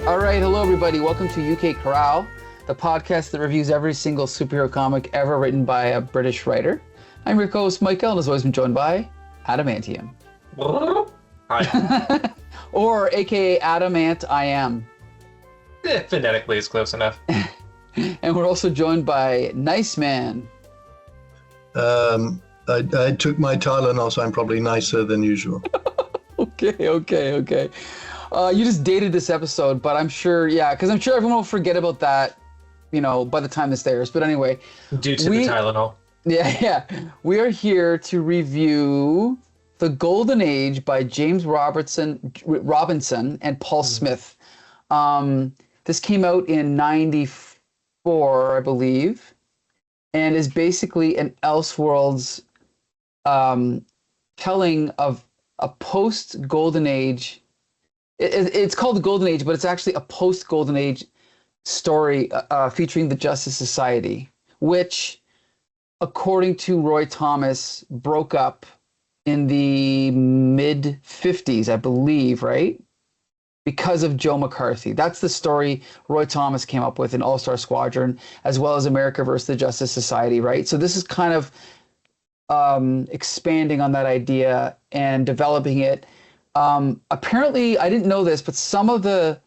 All right, hello everybody. Welcome to UK CORRAL, the podcast that reviews every single superhero comic ever written by a British writer. I'm your co-host Michael, and as always, I'm joined by Adamantium. Hi. Or aka Adamant I am. Phonetically is close enough. And we're also joined by Nice Man. I took my Tylenol, so I'm probably nicer than usual. Okay. You just dated this episode, but I'm sure, because I'm sure everyone will forget about that, by the time this airs. But anyway. Due to the Tylenol. Yeah. We are here to review The Golden Age by James Robinson and Paul Smith. This came out in 94, I believe, and is basically an Elseworlds telling of a post-Golden Age. It's called the Golden Age, but it's actually a post-Golden Age story featuring the Justice Society, which, according to Roy Thomas, broke up in the mid-50s, I believe, right? Because of Joe McCarthy. That's the story Roy Thomas came up with in All-Star Squadron, as well as America versus the Justice Society, right? So this is kind of expanding on that idea and developing it. Apparently, I didn't know this, but some of the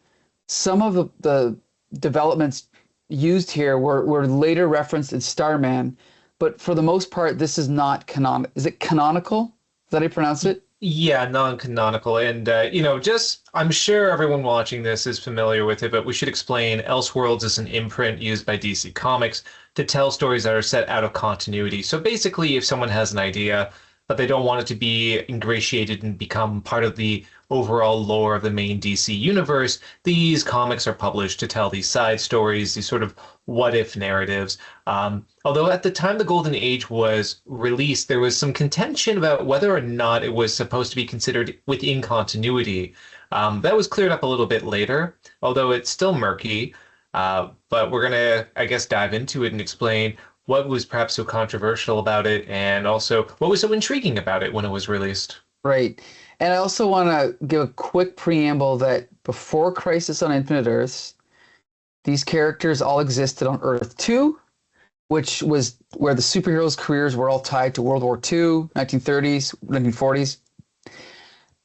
developments used here were later referenced in Starman, but for the most part, this is not canon. Is it canonical? Is that how you pronounce it? Yeah, non-canonical. And, I'm sure everyone watching this is familiar with it, but we should explain Elseworlds is an imprint used by DC Comics to tell stories that are set out of continuity. So basically, if someone has an idea, but they don't want it to be ingratiated and become part of the overall lore of the main DC universe, these comics are published to tell these side stories, these sort of what-if narratives. Although at the time the Golden Age was released, there was some contention about whether or not it was supposed to be considered within continuity. That was cleared up a little bit later, although it's still murky. But we're going to, I guess, dive into it and explain what was perhaps so controversial about it, and also what was so intriguing about it when it was released. Right. And I also want to give a quick preamble that before Crisis on Infinite Earths, these characters all existed on Earth 2, which was where the superheroes' careers were all tied to World War II, 1930s, 1940s.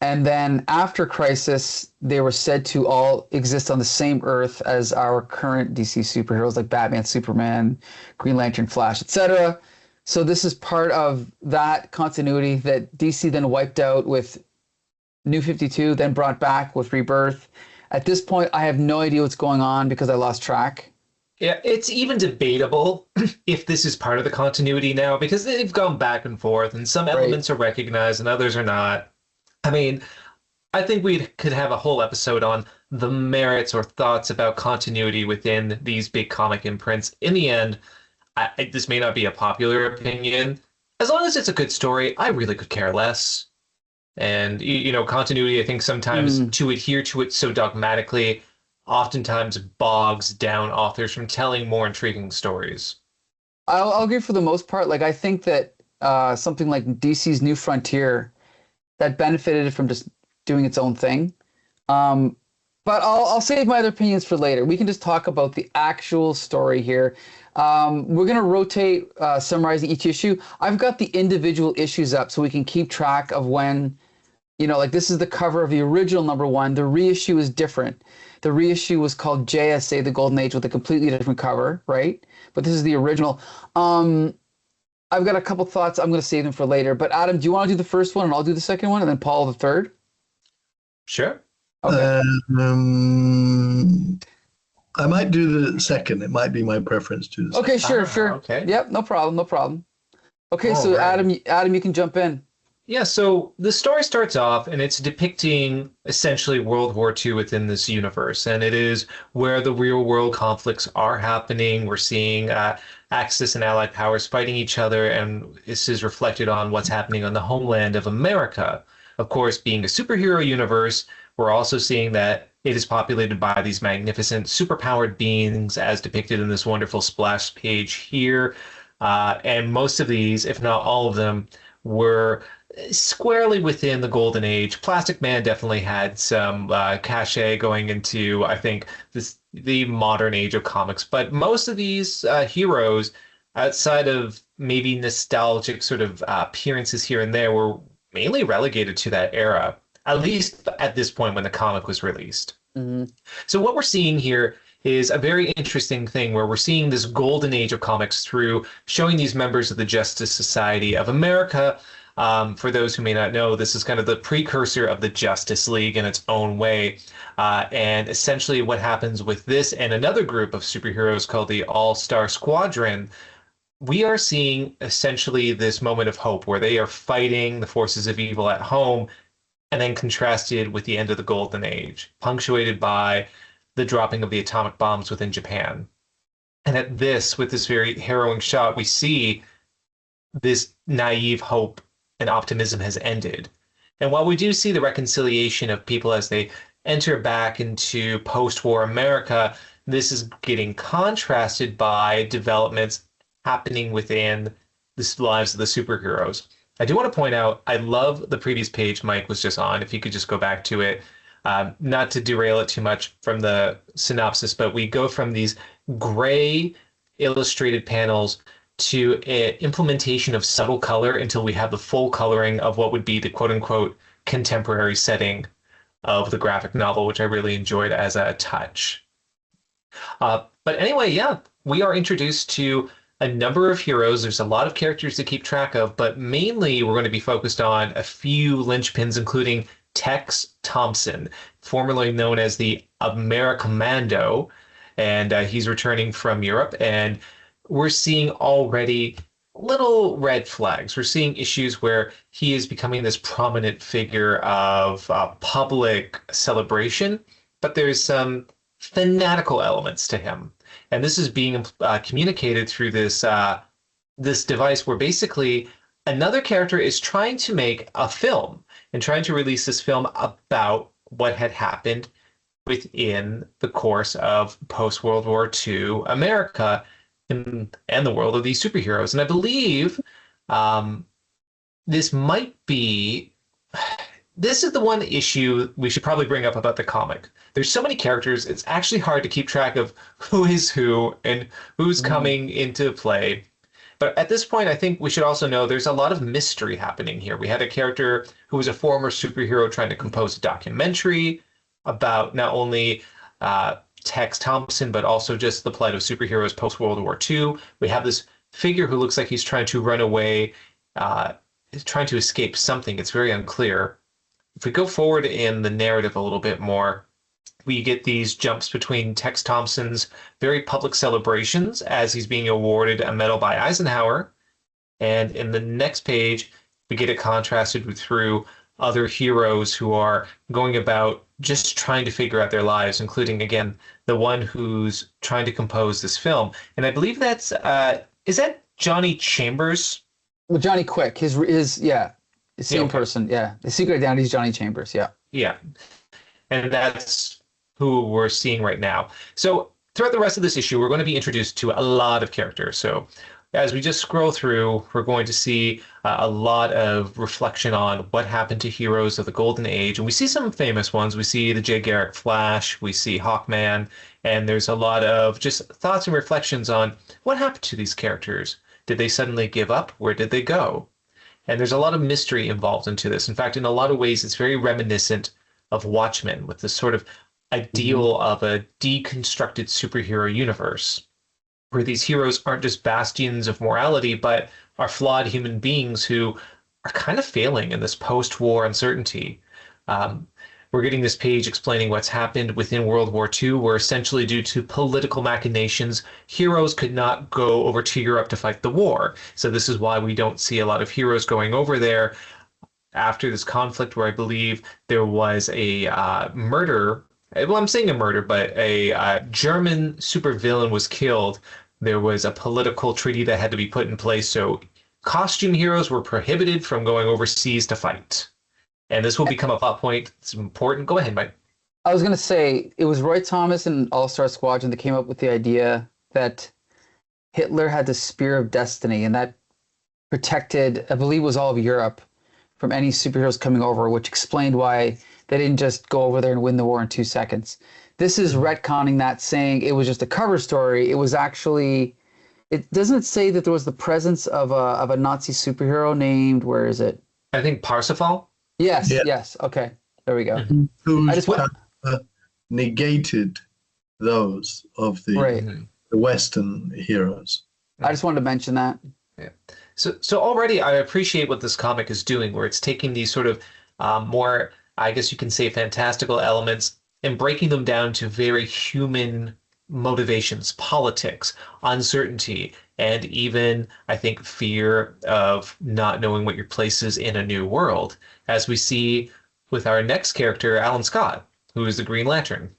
And then after Crisis, they were said to all exist on the same Earth as our current DC superheroes like Batman, Superman, Green Lantern, Flash, etc. So this is part of that continuity that DC then wiped out with New 52, then brought back with Rebirth. At this point, I have no idea what's going on because I lost track. Yeah, it's even debatable if this is part of the continuity now, because they've gone back and forth, and some elements are recognized and others are not. I mean, I think we could have a whole episode on the merits or thoughts about continuity within these big comic imprints. In the end, this may not be a popular opinion. As long as it's a good story, I really could care less. And, continuity, I think sometimes to adhere to it so dogmatically, oftentimes bogs down authors from telling more intriguing stories. I'll agree for the most part. Like, I think that something like DC's New Frontier, that benefited from just doing its own thing. But I'll save my other opinions for later. We can just talk about the actual story here. We're going to rotate summarizing each issue. I've got the individual issues up so we can keep track of when, like this is the cover of the original #1. The reissue is different. The reissue was called JSA, The Golden Age, with a completely different cover, right? But this is the original. I've got a couple thoughts. I'm going to save them for later. But Adam, do you want to do the first one and I'll do the second one, and then Paul the third? Sure. Okay. I might do the second. It might be my preference to the second. Okay, sure. Okay. Yep, no problem. Okay, All so right. Adam, you can jump in. Yeah, so the story starts off, and it's depicting essentially World War II within this universe, and it is where the real-world conflicts are happening. We're seeing Axis and Allied powers fighting each other, and this is reflected on what's happening on the homeland of America. Of course, being a superhero universe, we're also seeing that it is populated by these magnificent superpowered beings, as depicted in this wonderful splash page here. And most of these, if not all of them, were squarely within the golden age. Plastic Man definitely had some cachet going into, I think, the modern age of comics. But most of these heroes, outside of maybe nostalgic sort of appearances here and there, were mainly relegated to that era, at least at this point when the comic was released. Hmm. So what we're seeing here is a very interesting thing where we're seeing this golden age of comics through showing these members of the Justice Society of America. For those who may not know, this is kind of the precursor of the Justice League in its own way. And essentially what happens with this and another group of superheroes called the All-Star Squadron, we are seeing essentially this moment of hope where they are fighting the forces of evil at home and then contrasted with the end of the Golden Age, punctuated by the dropping of the atomic bombs within Japan. And with this very harrowing shot, we see this naive hope and optimism has ended. And while we do see the reconciliation of people as they enter back into post-war America, this is getting contrasted by developments happening within the lives of the superheroes. I do want to point out, I love the previous page Mike was just on. If you could just go back to it. Not to derail it too much from the synopsis, but we go from these gray illustrated panels to an implementation of subtle color until we have the full coloring of what would be the quote unquote contemporary setting of the graphic novel, which I really enjoyed as a touch. But anyway, yeah, we are introduced to a number of heroes. There's a lot of characters to keep track of, but mainly we're going to be focused on a few linchpins, including Tex Thompson, formerly known as the Americommando, and he's returning from Europe, and we're seeing already little red flags. We're seeing issues where he is becoming this prominent figure of public celebration, but there's some fanatical elements to him. And this is being communicated through this device where basically another character is trying to make a film and trying to release this film about what had happened within the course of post-World War II America and the world of these superheroes. And I believe this is the one issue we should probably bring up about the comic. There's so many characters, it's actually hard to keep track of who is who and who's coming into play. But at this point, I think we should also know there's a lot of mystery happening here. We had a character who was a former superhero trying to compose a documentary about not only Tex Thompson, but also just the plight of superheroes post-World War II. We have this figure who looks like he's trying to run away, trying to escape something. It's very unclear. If we go forward in the narrative a little bit more, we get these jumps between Tex Thompson's very public celebrations as he's being awarded a medal by Eisenhower. And in the next page, we get it contrasted through other heroes who are going about just trying to figure out their lives, including, again, the one who's trying to compose this film. And I believe that's, is that Johnny Chambers? Well, Johnny Quick, his same person, yeah. The secret identity is Johnny Chambers, yeah. Yeah. And that's who we're seeing right now. So throughout the rest of this issue, we're going to be introduced to a lot of characters. So as we just scroll through, we're going to see a lot of reflection on what happened to heroes of the Golden Age. And we see some famous ones. We see the Jay Garrick Flash, we see Hawkman, and there's a lot of just thoughts and reflections on what happened to these characters. Did they suddenly give up? Where did they go? And there's a lot of mystery involved into this. In fact, in a lot of ways, it's very reminiscent of Watchmen, with this sort of ideal of a deconstructed superhero universe, where these heroes aren't just bastions of morality, but are flawed human beings who are kind of failing in this post-war uncertainty. We're getting this page explaining what's happened within World War II, where essentially due to political machinations, heroes could not go over to Europe to fight the war. So this is why we don't see a lot of heroes going over there after this conflict, where I believe there was a murder. Well, I'm saying a murder, but a German supervillain was killed. There was a political treaty that had to be put in place, so costume heroes were prohibited from going overseas to fight. And this will become a plot point. It's important. Go ahead, Mike. I was going to say, it was Roy Thomas and All-Star Squadron that came up with the idea that Hitler had the Spear of Destiny, and that protected, I believe it was all of Europe, from any superheroes coming over, which explained why they didn't just go over there and win the war in 2 seconds. This is retconning that, saying it was just a cover story. It was actually, it doesn't say that there was the presence of a Nazi superhero named, where is it? I think Parsifal. Yes, Yeah. yes. Okay, there we go. Who's I just want- negated those of the Right. the Western heroes. I just wanted to mention that. So already I appreciate what this comic is doing, where it's taking these sort of more, I guess you can say, fantastical elements and breaking them down to very human motivations, politics, uncertainty, and even, I think, fear of not knowing what your place is in a new world, as we see with our next character, Alan Scott, who is the Green Lantern.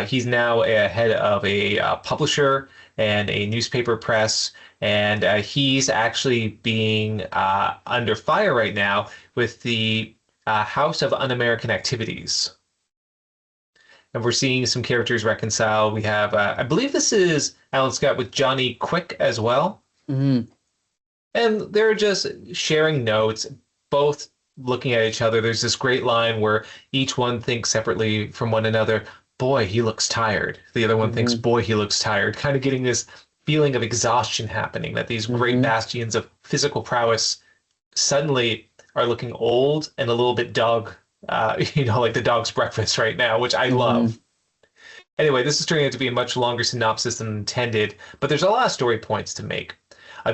He's now a head of a publisher and a newspaper press, and he's actually being under fire right now with the House of Un-American Activities. And we're seeing some characters reconcile. We have, I believe this is Alan Scott with Johnny Quick as well. Mm-hmm. And they're just sharing notes, both looking at each other. There's this great line where each one thinks separately from one another, boy, he looks tired. The other one thinks, boy, he looks tired. Kind of getting this feeling of exhaustion happening, that these great bastions of physical prowess suddenly are looking old and a little bit dog, like the dog's breakfast right now, which I love. Anyway, this is turning out to be a much longer synopsis than intended, but there's a lot of story points to make.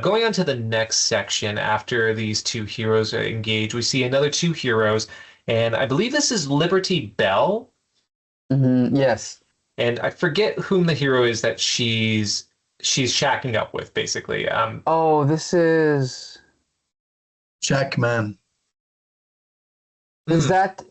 Going on to the next section, after these two heroes are engaged, we see another 2 heroes, and I believe this is Liberty Bell. Yes. And I forget whom the hero is that she's shacking up with, basically. Oh, this is... Jackman. Is that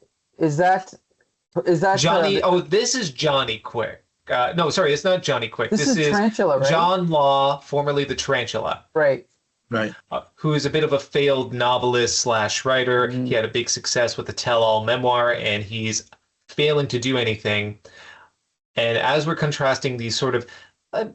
Johnny? This is Johnny Quick. No, sorry, it's not Johnny Quick. This is Tarantula, right? John Law, formerly the Tarantula. Right. Right. Who is a bit of a failed novelist / writer. He had a big success with the tell-all memoir, and he's failing to do anything. And as we're contrasting these sort of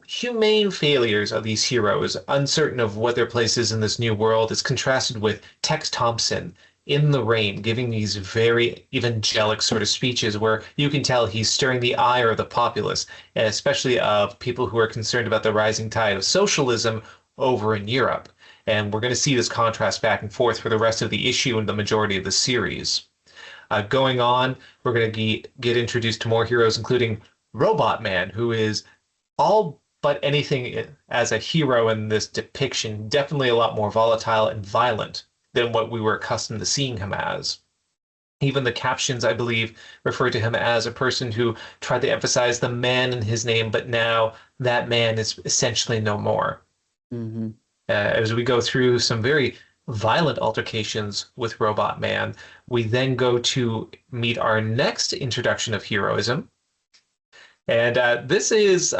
humane failures of these heroes, uncertain of what their place is in this new world, is contrasted with Tex Thompson in the rain, giving these very evangelic sort of speeches where you can tell he's stirring the ire of the populace, and especially of people who are concerned about the rising tide of socialism over in Europe. And we're going to see this contrast back and forth for the rest of the issue and the majority of the series. Going on, we're going to get introduced to more heroes, including Robot Man, who is all but anything as a hero in this depiction, definitely a lot more volatile and violent than what we were accustomed to seeing him as. Even the captions, I believe, refer to him as a person who tried to emphasize the man in his name, but now that man is essentially no more. As we go through some very violent altercations with Robot Man, we then go to meet our next introduction of heroism. And this is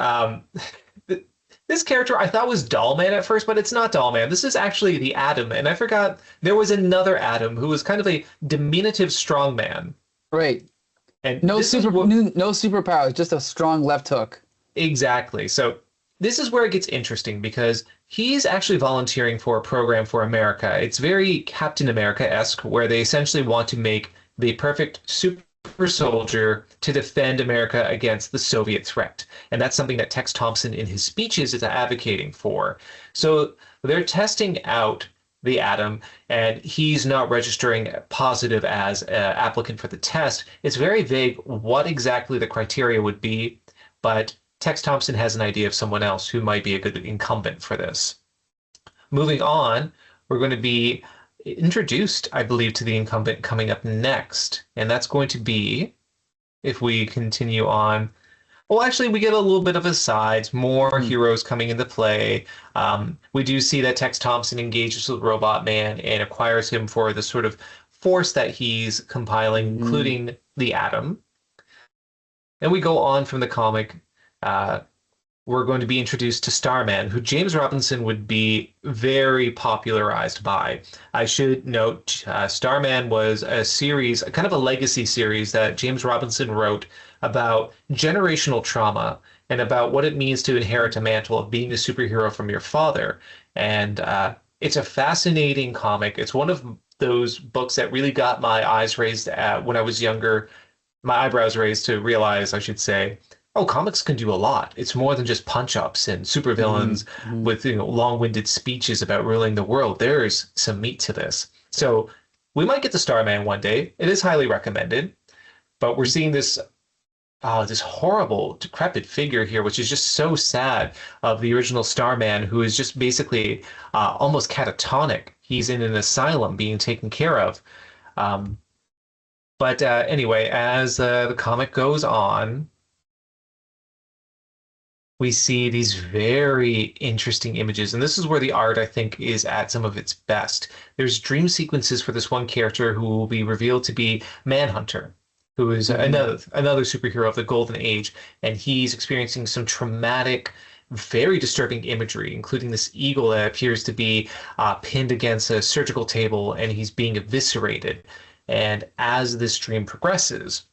this character I thought was Dollman at first, but it's not Dollman. This is actually the Atom, and I forgot there was another Atom who was kind of a diminutive strongman. Right. And no superpowers, just a strong left hook. Exactly. So this is where it gets interesting, because he's actually volunteering for a program for America. It's very Captain America-esque, where they essentially want to make the perfect super soldier to defend America against the Soviet threat. And that's something that Tex Thompson in his speeches is advocating for. So they're testing out the Atom, and he's not registering positive as an applicant for the test. It's very vague what exactly the criteria would be, but Tex Thompson has an idea of someone else who might be a good incumbent for this. Moving on, we're going to be introduced, I believe, to the incumbent coming up next, and that's going to be, if we continue on, well, actually, we get a little bit of asides, more heroes coming into play. We do see that Tex Thompson engages with Robot Man and acquires him for the sort of force that he's compiling, including the Atom. And we go on from the comic. We're going to be introduced to Starman, who James Robinson would be very popularized by. I should note, Starman was a series, kind of a legacy series that James Robinson wrote about generational trauma and about what it means to inherit a mantle of being a superhero from your father. And it's a fascinating comic. It's one of those books that really got my eyes raised when I was younger, my eyebrows raised to realize, I should say, oh, comics can do a lot. It's more than just punch-ups and supervillains Mhm. with long-winded speeches about ruling the world. There's some meat to this. So we might get to Starman one day. It is highly recommended, but we're seeing this horrible, decrepit figure here, which is just so sad, of the original Starman, who is just basically almost catatonic. He's in an asylum being taken care of. Um, but anyway, as the comic goes on, we see these very interesting images. And this is where the art, I think, is at some of its best. There's dream sequences for this one character who will be revealed to be Manhunter, who is another superhero of the Golden Age. And he's experiencing some traumatic, very disturbing imagery, including this eagle that appears to be pinned against a surgical table, and he's being eviscerated. And as this dream progresses,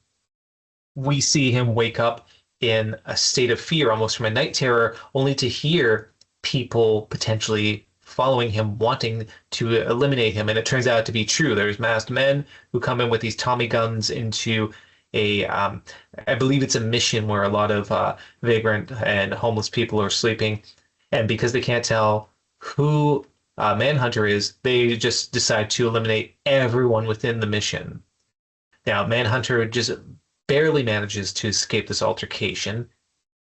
we see him wake up in a state of fear, almost from a night terror, only to hear people potentially following him, wanting to eliminate him. And it turns out to be true. There's masked men who come in with these Tommy guns into I believe it's a mission where a lot of vagrant and homeless people are sleeping. And because they can't tell who Manhunter is, they just decide to eliminate everyone within the mission. Now, Manhunter just barely manages to escape this altercation.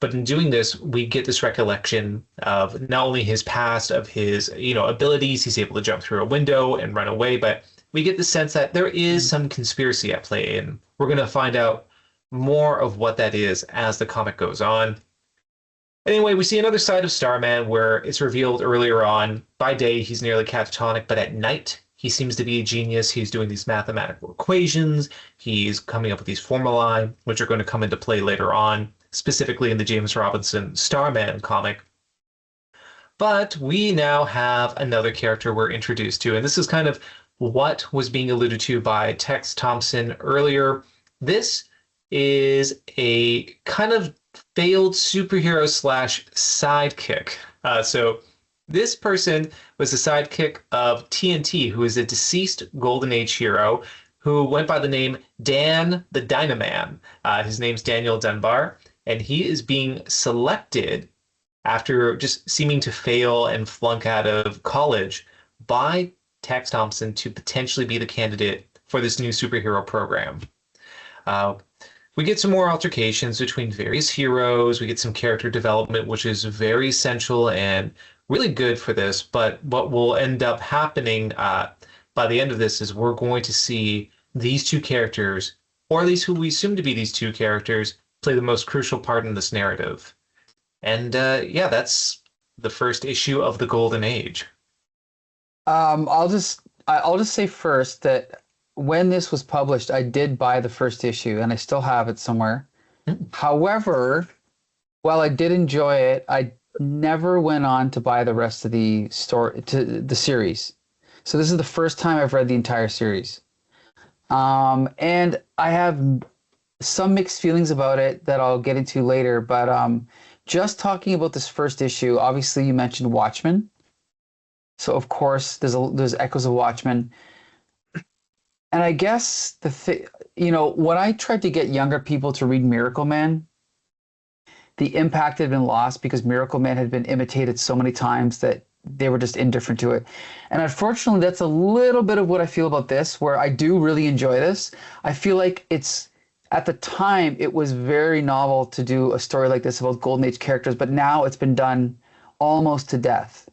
But in doing this, we get this recollection of not only his past, of his abilities. He's able to jump through a window and run away, but we get the sense that there is some conspiracy at play, and we're going to find out more of what that is as the comic goes on. Anyway, we see another side of Starman where it's revealed earlier on, by day he's nearly catatonic, but at night he seems to be a genius. He's doing these mathematical equations. He's coming up with these formulae, which are going to come into play later on, specifically in the James Robinson Starman comic. But we now have another character we're introduced to, and this is kind of what was being alluded to by Tex Thompson earlier. This is a kind of failed superhero slash sidekick. So this person was the sidekick of TNT, who is a deceased Golden Age hero who went by the name Dan the Dynaman. His name's Daniel Dunbar, and he is being selected after just seeming to fail and flunk out of college by Tex Thompson to potentially be the candidate for this new superhero program. We get some more altercations between various heroes. We get some character development, which is very essential and really good for this. But what will end up happening by the end of this is we're going to see these two characters, or at least who we assume to be these two characters, play the most crucial part in this narrative. And yeah, that's the first issue of the Golden Age. I'll just say first that when this was published, I did buy the first issue, and I still have it somewhere. However, while I did enjoy it, I never went on to buy the rest of the story, to the series. So this is the first time I've read the entire series, and I have some mixed feelings about it that I'll get into later. But just talking about this first issue, obviously you mentioned Watchmen. So of course there's echoes of Watchmen. And I guess when I tried to get younger people to read Miracle Man, the impact had been lost because Miracle Man had been imitated so many times that they were just indifferent to it. And unfortunately, that's a little bit of what I feel about this, where I do really enjoy this. I feel like at the time, it was very novel to do a story like this about Golden Age characters, but now it's been done almost to death.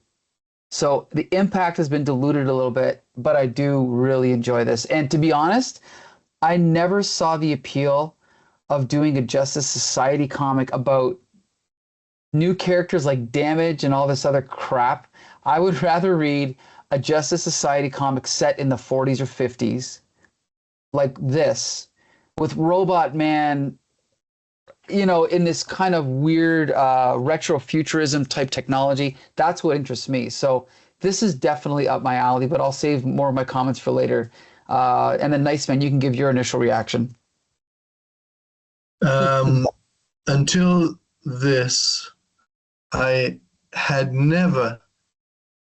So the impact has been diluted a little bit, but I do really enjoy this. And to be honest, I never saw the appeal of doing a Justice Society comic about new characters like Damage and all this other crap. I would rather read a Justice Society comic set in the 40s or 50s like this, with Robot Man, in this kind of weird retrofuturism type technology. That's what interests me. So this is definitely up my alley, but I'll save more of my comments for later. And then Nice Man, you can give your initial reaction. Until this, I had never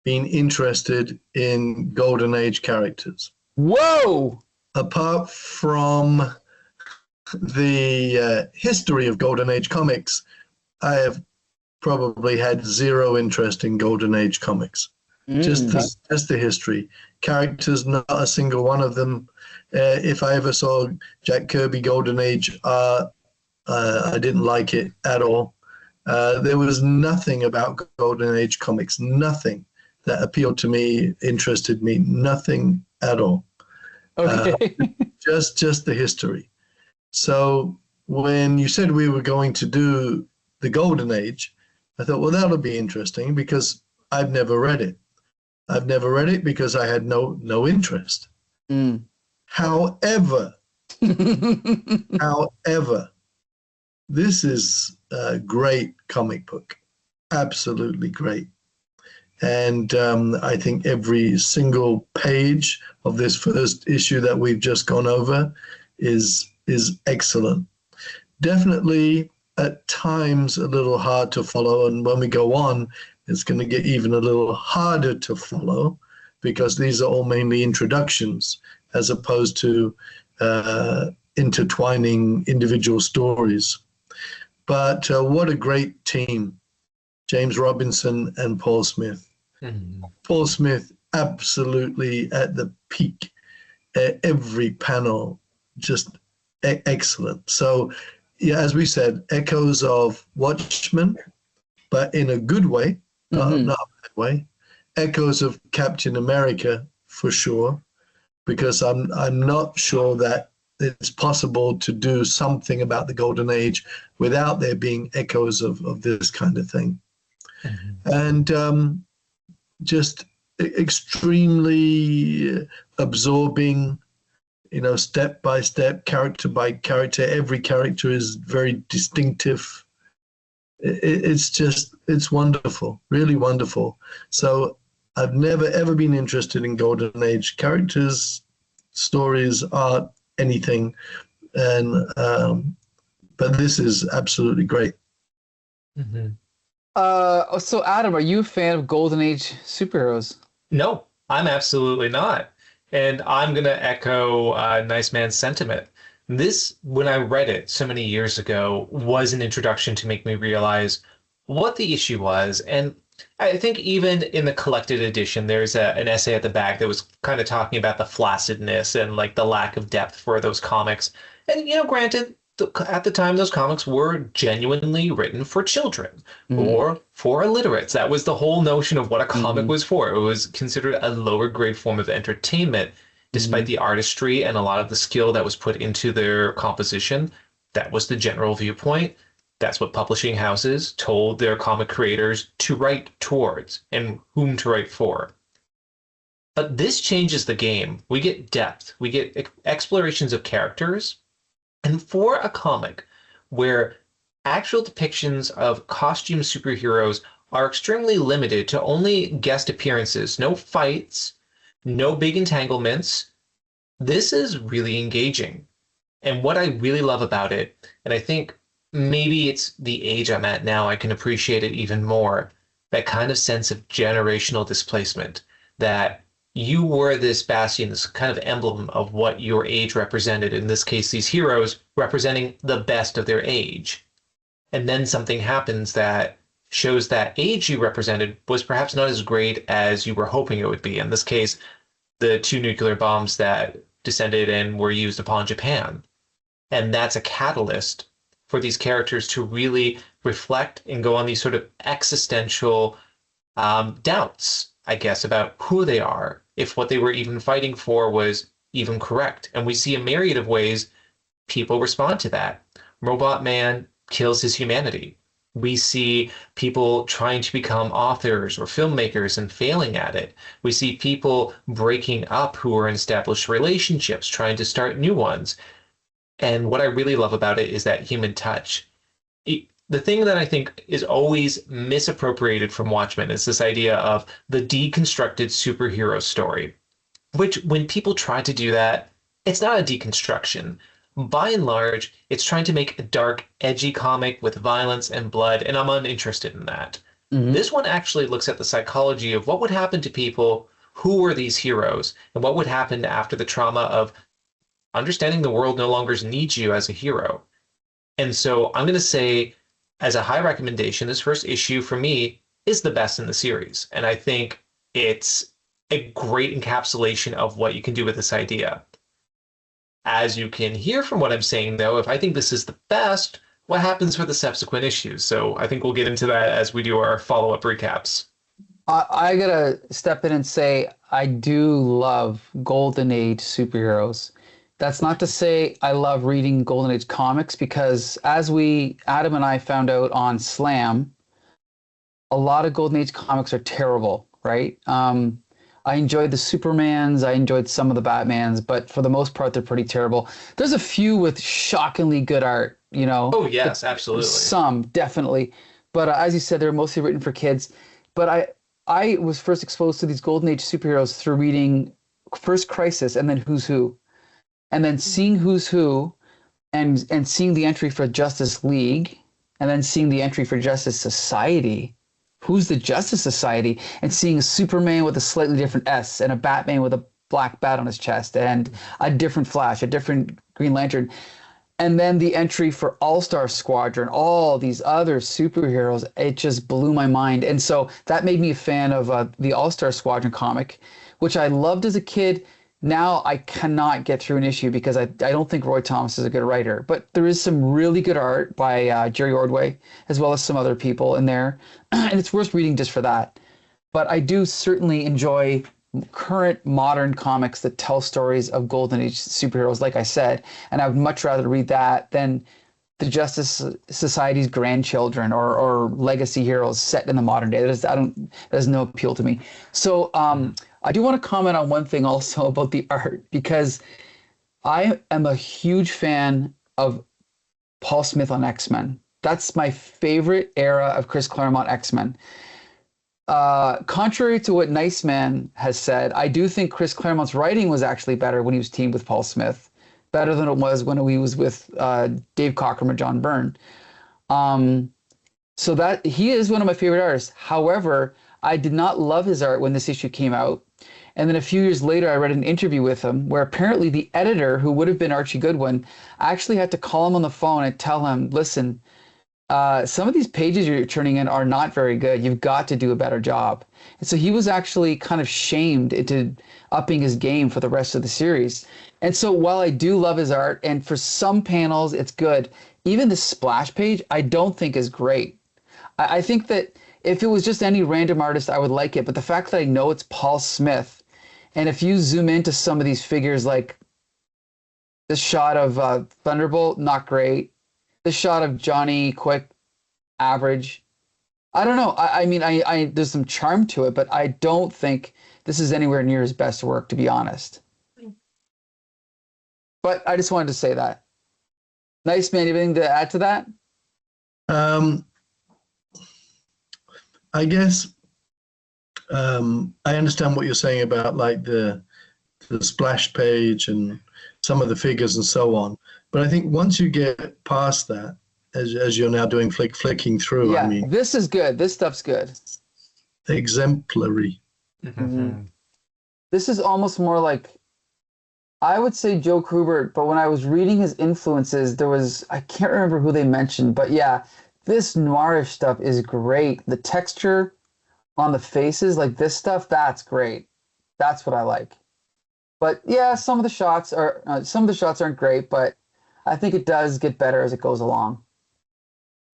been interested in Golden Age characters. Whoa! Apart from the history of Golden Age comics, I have probably had zero interest in Golden Age comics. Just the history. Characters, not a single one of them. If I ever saw Jack Kirby Golden Age art, I didn't like it at all. There was nothing about Golden Age comics, nothing that appealed to me, interested me, nothing at all. Okay. Just the history. So when you said we were going to do the Golden Age, I thought, well, that'll be interesting because I've never read it. I've never read it because I had no interest. However, this is a great comic book, absolutely great. And I think every single page of this first issue that we've just gone over is excellent. Definitely at times a little hard to follow, and when we go on, it's going to get even a little harder to follow because these are all mainly introductions as opposed to intertwining individual stories. But what a great team, James Robinson and Paul Smith. Paul Smith absolutely at the peak, every panel just excellent. So yeah, as we said, echoes of Watchmen, but in a good way, not a bad way. Echoes of Captain America for sure, because I'm not sure that it's possible to do something about the Golden Age without there being echoes of this kind of thing. And just extremely absorbing, step by step, character by character. Every character is very distinctive. It's wonderful, really wonderful. So I've never, ever been interested in Golden Age characters, stories, art, anything. And but this is absolutely great. So Adam, are you a fan of Golden Age superheroes? No, I'm absolutely not. And I'm going to echo Nice Man's sentiment. This, when I read it so many years ago, was an introduction to make me realize what the issue was. And I think even in the collected edition, there's an essay at the back that was kind of talking about the flaccidness and like the lack of depth for those comics. And, granted, at the time, those comics were genuinely written for children or for illiterates. That was the whole notion of what a comic was for. It was considered a lower grade form of entertainment, despite the artistry and a lot of the skill that was put into their composition. That was the general viewpoint. That's what publishing houses told their comic creators to write towards and whom to write for. But this changes the game. We get depth. We get explorations of characters. And for a comic where actual depictions of costume superheroes are extremely limited to only guest appearances, no fights, no big entanglements, this is really engaging. And what I really love about it, and I think maybe it's the age I'm at now, I can appreciate it even more, that kind of sense of generational displacement, that you were this bastion, this kind of emblem of what your age represented. In this case, these heroes representing the best of their age. And then something happens that shows that age you represented was perhaps not as great as you were hoping it would be. In this case, the 2 nuclear bombs that descended and were used upon Japan. And that's a catalyst for these characters to really reflect and go on these sort of existential doubts, I guess, about who they are, if what they were even fighting for was even correct. And we see a myriad of ways people respond to that. Robot Man kills his humanity. We see people trying to become authors or filmmakers and failing at it. We see people breaking up who are in established relationships, trying to start new ones. And what I really love about it is that human touch. The thing that I think is always misappropriated from Watchmen is this idea of the deconstructed superhero story, which when people try to do that, it's not a deconstruction. By and large, it's trying to make a dark, edgy comic with violence and blood, and I'm uninterested in that. This one actually looks at the psychology of what would happen to people who were these heroes and what would happen after the trauma of understanding the world no longer needs you as a hero. And so I'm going to say, as a high recommendation, this first issue for me is the best in the series. And I think it's a great encapsulation of what you can do with this idea. As you can hear from what I'm saying, though, if I think this is the best, what happens for the subsequent issues? So I think we'll get into that as we do our follow-up recaps. I gotta step in and say I do love Golden Age superheroes. That's not to say I love reading Golden Age comics, because as Adam and I found out on Slam, a lot of Golden Age comics are terrible, right? I enjoyed the Supermans, I enjoyed some of the Batmans, but for the most part, they're pretty terrible. There's a few with shockingly good art, you know? Oh, yes, absolutely. Some, definitely. But as you said, they're mostly written for kids. But I was first exposed to these Golden Age superheroes through reading first Crisis and then Who's Who. And then seeing Who's Who and seeing the entry for Justice League, and then seeing the entry for Justice Society. Who's the Justice Society? And seeing a Superman with a slightly different S and a Batman with a black bat on his chest and a different Flash, a different Green Lantern. And then the entry for All-Star Squadron, all these other superheroes, it just blew my mind. And so that made me a fan of the All-Star Squadron comic, which I loved as a kid. Now I cannot get through an issue because I don't think Roy Thomas is a good writer. But there is some really good art by Jerry Ordway, as well as some other people in there. And it's worth reading just for that. But I do certainly enjoy current modern comics that tell stories of Golden Age superheroes, like I said. And I would much rather read that than the Justice Society's grandchildren or legacy heroes set in the modern day. That has no appeal to me. So I do want to comment on one thing also about the art, because I am a huge fan of Paul Smith on X-Men. That's my favorite era of Chris Claremont X-Men. Contrary to what Nice Man has said, I do think Chris Claremont's writing was actually better when he was teamed with Paul Smith, better than it was when he was with Dave Cockrum or John Byrne. So that he is one of my favorite artists. However, I did not love his art when this issue came out. And then a few years later, I read an interview with him where apparently the editor, who would have been Archie Goodwin, actually had to call him on the phone and tell him, listen, some of these pages you're turning in are not very good. You've got to do a better job. And so he was actually kind of shamed into upping his game for the rest of the series. And so while I do love his art, and for some panels it's good, even the splash page I don't think is great. I think that if it was just any random artist, I would like it. But the fact that I know it's Paul Smith, and if you zoom into some of these figures, like this shot of Thunderbolt, not great. This shot of Johnny Quick, average. I don't know. I mean, there's some charm to it, but I don't think this is anywhere near his best work, to be honest. But I just wanted to say that. Nice Man, anything to add to that? I guess I understand what you're saying about like the splash page and some of the figures and so on. But I think once you get past that, as you're now doing flicking through, yeah, I mean, this is good. This stuff's good. Exemplary. Mm-hmm. This is almost more like, I would say Joe Kubert, but when I was reading his influences, I can't remember who they mentioned, but yeah, this noirish stuff is great. The texture on the faces, like this stuff, that's great. That's what I like. But yeah, some of the shots aren't great, but I think it does get better as it goes along.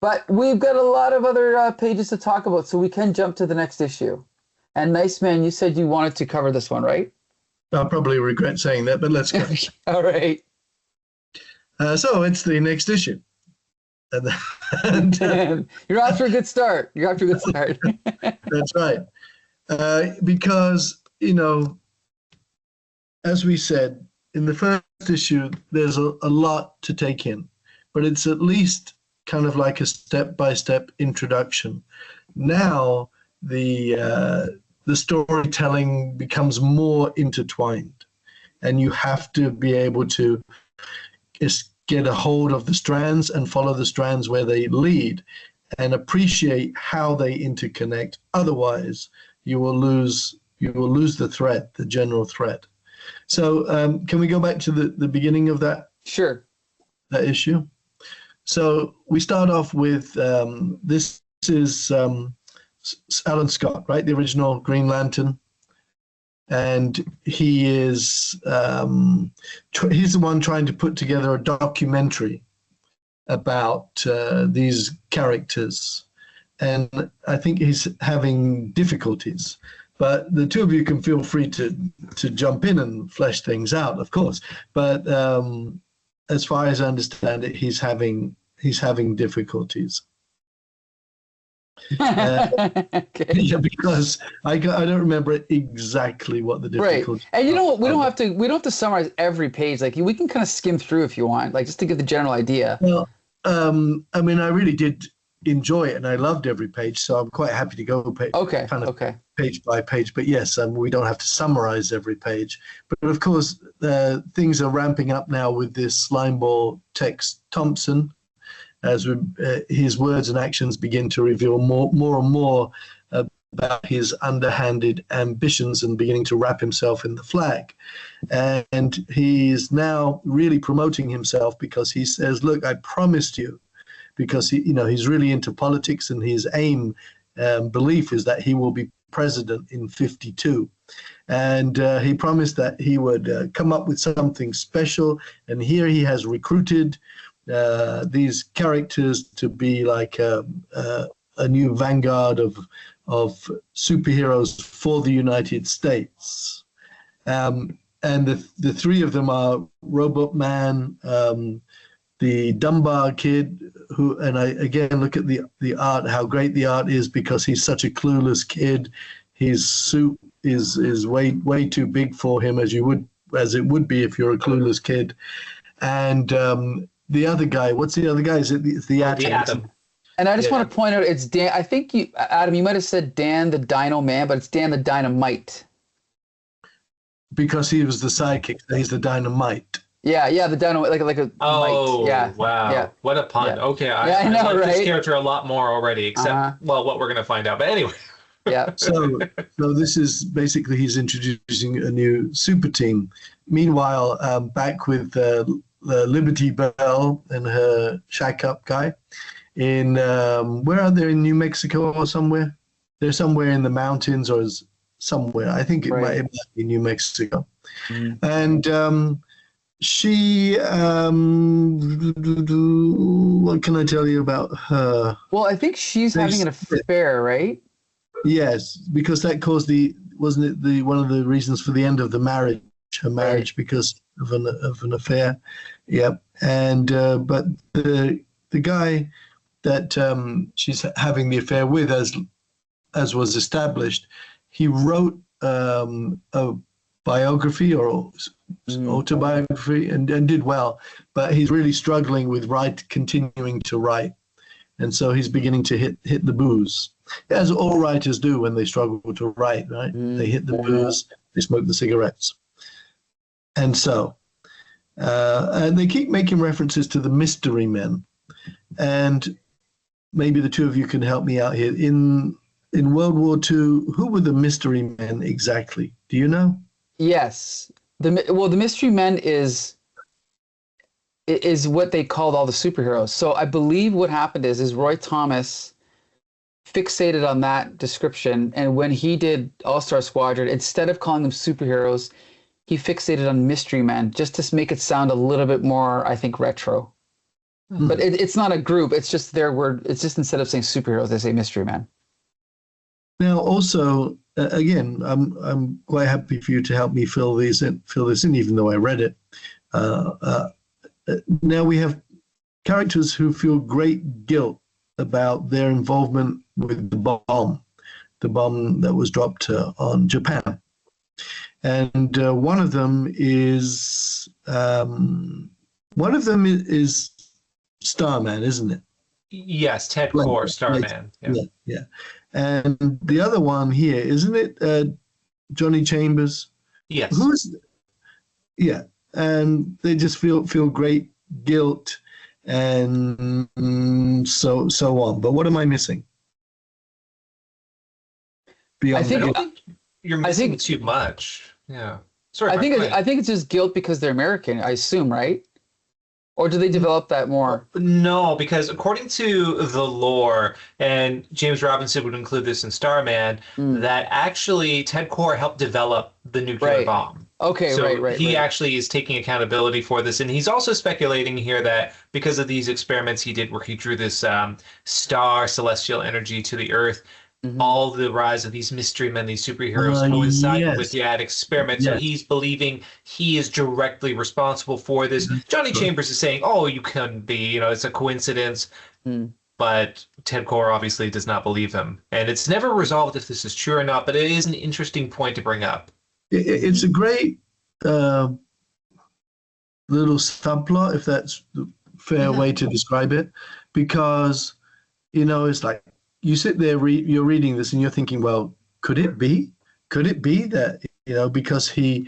But we've got a lot of other pages to talk about, so we can jump to the next issue. And Nice Man, you said you wanted to cover this one, right? I'll probably regret saying that, but let's go. All right. So it's the next issue. You're off to a good start. That's right. Because, as we said, in the first issue, there's a lot to take in, but it's at least kind of like a step-by-step introduction. Now, the storytelling becomes more intertwined, and you have to be able to get a hold of the strands and follow the strands where they lead and appreciate how they interconnect. Otherwise, you will lose You will lose the threat, the general threat. So can we go back to the beginning of that Sure. issue? So we start off with this is Alan Scott, right? The original Green Lantern. And he is he's the one trying to put together a documentary about these characters. And I think he's having difficulties. But the two of you can feel free to jump in and flesh things out, of course. But as far as I understand it, he's having difficulties. Okay. Yeah, because I don't remember exactly what the difficulties. Right. And you know what? We don't have to summarize every page. Like we can kind of skim through if you want, like just to get the general idea. Well, I mean, I really did enjoy it, and I loved every page, so I'm quite happy to go page by page. But yes, we don't have to summarize every page. But of course, things are ramping up now with this Slimeball Tex Thompson, as his words and actions begin to reveal more and more about his underhanded ambitions and beginning to wrap himself in the flag. And he's now really promoting himself because he says, look, I promised you, because he's really into politics, and his belief is that he will be president in 52. And he promised that he would come up with something special. And here he has recruited these characters to be like a new vanguard of superheroes for the United States. And the three of them are Robot Man, the Dunbar Kid, and I again look at the art, how great the art is, because he's such a clueless kid. His suit is way too big for him, as it would be if you're a clueless kid. And the other guy, what's the other guy? It's the Atom. The Atom. And I just want to point out, it's Dan. I think Adam, you might have said Dan the Dino Man, but it's Dan the Dynamite. Because he was the sidekick, he's the Dynamite. Yeah, the Dino, like a Oh, mite. Yeah, wow. yeah. What a pun. Yeah. Okay, I know, like right? this character a lot more already, except, well, what we're going to find out. But anyway. Yeah. So this is basically, he's introducing a new super team. Meanwhile, back with Liberty Bell and her shack up guy in, where are they, in New Mexico or somewhere? They're somewhere in the mountains or somewhere. I think it might be New Mexico. Mm. And she, what can I tell you about her? Well, I think she's having an affair, right? Yes, because that caused wasn't it one of the reasons for the end of the marriage, her marriage, because of an affair. Yep. And but the guy that she's having the affair with, as was established, he wrote a biography or autobiography and did well, but he's really struggling with continuing to write, and so he's beginning to hit the booze, as all writers do when they struggle to write, right? They hit the booze, they smoke the cigarettes, and so and they keep making references to the mystery men, and maybe the two of you can help me out here. In World War II, who were the mystery men exactly? Do you know? Yes. The mystery men is what they called all the superheroes. So I believe what happened is Roy Thomas fixated on that description, and when he did All-Star Squadron, instead of calling them superheroes, he fixated on mystery men just to make it sound a little bit more, I think, retro. But it's not a group. It's just their word. It's just, instead of saying superheroes, they say mystery men. Now, also, again, I'm quite happy for you to help me fill this in, even though I read it. Now we have characters who feel great guilt about their involvement with the bomb that was dropped on Japan, and one of them is Starman, isn't it? Yes, Ted Core, Starman. Yeah. And the other one here, isn't it Johnny Chambers? Yes. Yeah, and they just feel great guilt and so on. But what am I missing? I think you're I missing think too much. Yeah. Sorry, I Mark, think go it's, ahead. I think it's just guilt because they're American, I assume, right? Or do they develop that more? No, because according to the lore, and James Robinson would include this in Starman, Mm, that actually Ted Core helped develop the nuclear right. bomb. Okay, right, So right, he right. actually is taking accountability for this. And he's also speculating here that because of these experiments he did where he drew this star celestial energy to the Earth, Hmm. all the rise of these mystery men, these superheroes coincided with Yes, that experiment. So yes. he's believing he is directly responsible for this. Johnny Right. Chambers is saying, oh, you couldn't be, it's a coincidence. Mm. But Ted Core obviously does not believe him. And it's never resolved if this is true or not, but it is an interesting point to bring up. It's a great uh, little subplot, if that's the fair Yeah. way to describe it, because it's like you sit there, you're reading this, and you're thinking, well, could it be? Could it be that because he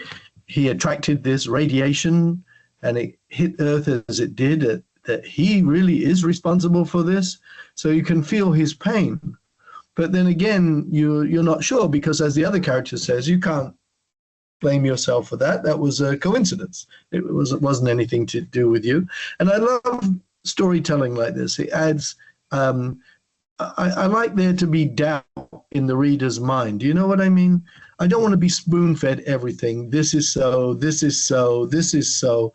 attracted this radiation and it hit Earth as it did, that he really is responsible for this? So you can feel his pain, but then again, you're not sure because, as the other character says, you can't blame yourself for that. That was a coincidence. It wasn't anything to do with you. And I love storytelling like this. It adds. I like there to be doubt in the reader's mind. Do you know what I mean? I don't want to be spoon-fed everything. This is so. This is so. This is so.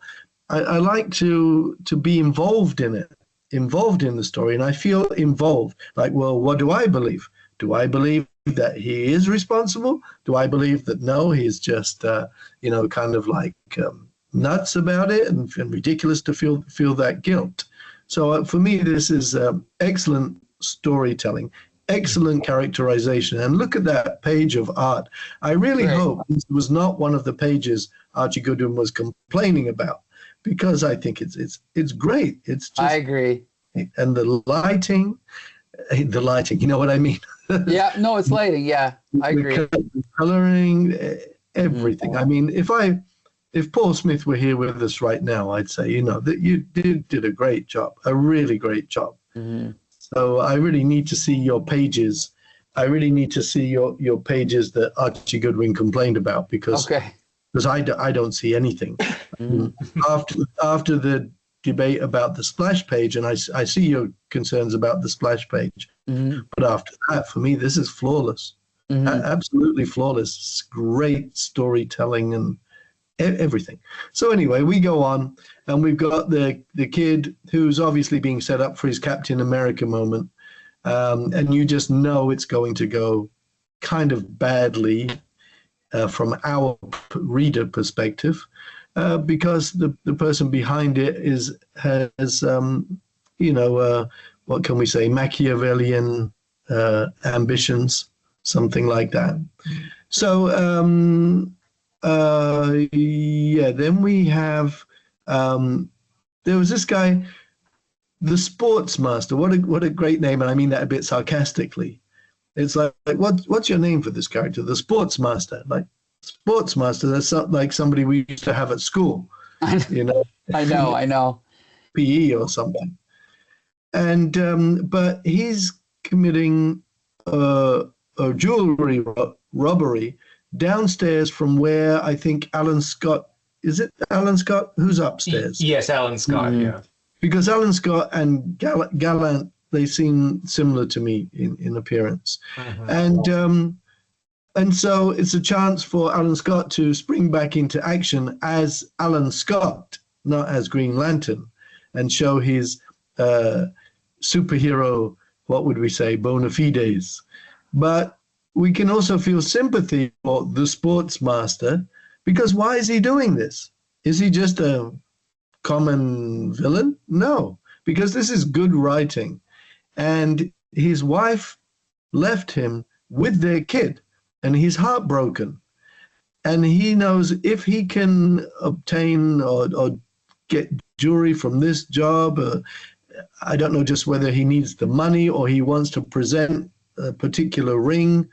I like to be involved in it, involved in the story, and I feel involved. Like, well, what do I believe? Do I believe that he is responsible? Do I believe that no, he's just kind of like nuts about it and ridiculous to feel that guilt? So for me, this is excellent storytelling, excellent characterization, and look at that page of art. I really Right. hope this was not one of the pages Archie Goodwin was complaining about, because I think it's great. It's I just agree. and the lighting, you know what I mean? Yeah, no, it's lighting. Yeah, I agree. The coloring, everything. Mhm. I mean, if Paul Smith were here with us right now, I'd say, that you did a great job, a really great job. Mhm. So I really need to see your pages. I really need to see your pages that Archie Goodwin complained about, because Okay. I don't see anything. Mhm. After the debate about the splash page, and I see your concerns about the splash page, Mhm. but after that, for me, this is flawless. Mhm. Absolutely flawless. It's great storytelling and everything. So anyway, we go on, and we've got the kid who's obviously being set up for his Captain America moment, and you just know it's going to go kind of badly from our reader perspective, because the person behind it has what can we say, Machiavellian ambitions, something like that. So then we have there was this guy, the Sports Master. What a great name, and I mean that a bit sarcastically. It's like what's your name for this character? The Sports Master. Like, Sports Master, that's not like somebody we used to have at school, you know, I know. PE or something. And but he's committing a jewelry robbery downstairs from where I think Alan Scott, is it Alan Scott? Who's upstairs? Yes, Alan Scott, yeah. Because Alan Scott and Gallant, they seem similar to me in appearance. And so it's a chance for Alan Scott to spring back into action as Alan Scott, not as Green Lantern, and show his superhero, what would we say, bona fides. But we can also feel sympathy for the Sports Master, because why is he doing this? Is he just a common villain? No, because this is good writing. And his wife left him with their kid, and he's heartbroken. And he knows if he can obtain or get jewelry from this job, I don't know just whether he needs the money or he wants to present a particular ring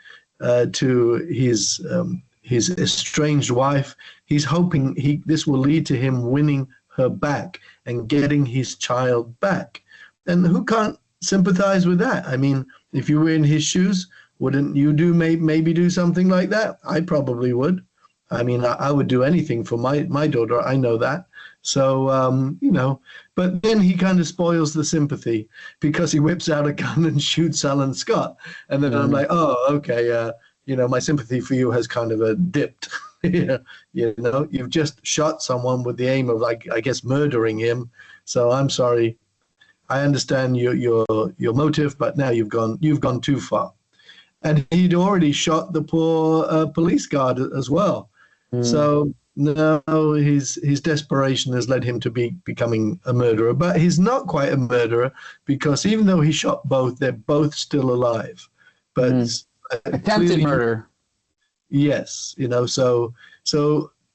to his estranged wife. He's hoping this will lead to him winning her back and getting his child back. And who can't sympathize with that? I mean, if you were in his shoes, Wouldn't you maybe do something like that? I probably would. I mean, I would do anything for my daughter. I know that. So, but then he kind of spoils the sympathy because he whips out a gun and shoots Alan Scott. And then I'm like, oh, okay. My sympathy for you has kind of dipped. You've just shot someone with the aim of, like, I guess, murdering him. So I'm sorry. I understand your motive, but now you've gone too far. And he'd already shot the poor police guard as well. So no, his desperation has led him to becoming a murderer. But he's not quite a murderer, because even though he shot both, they're both still alive. But attempted murder. Yes, so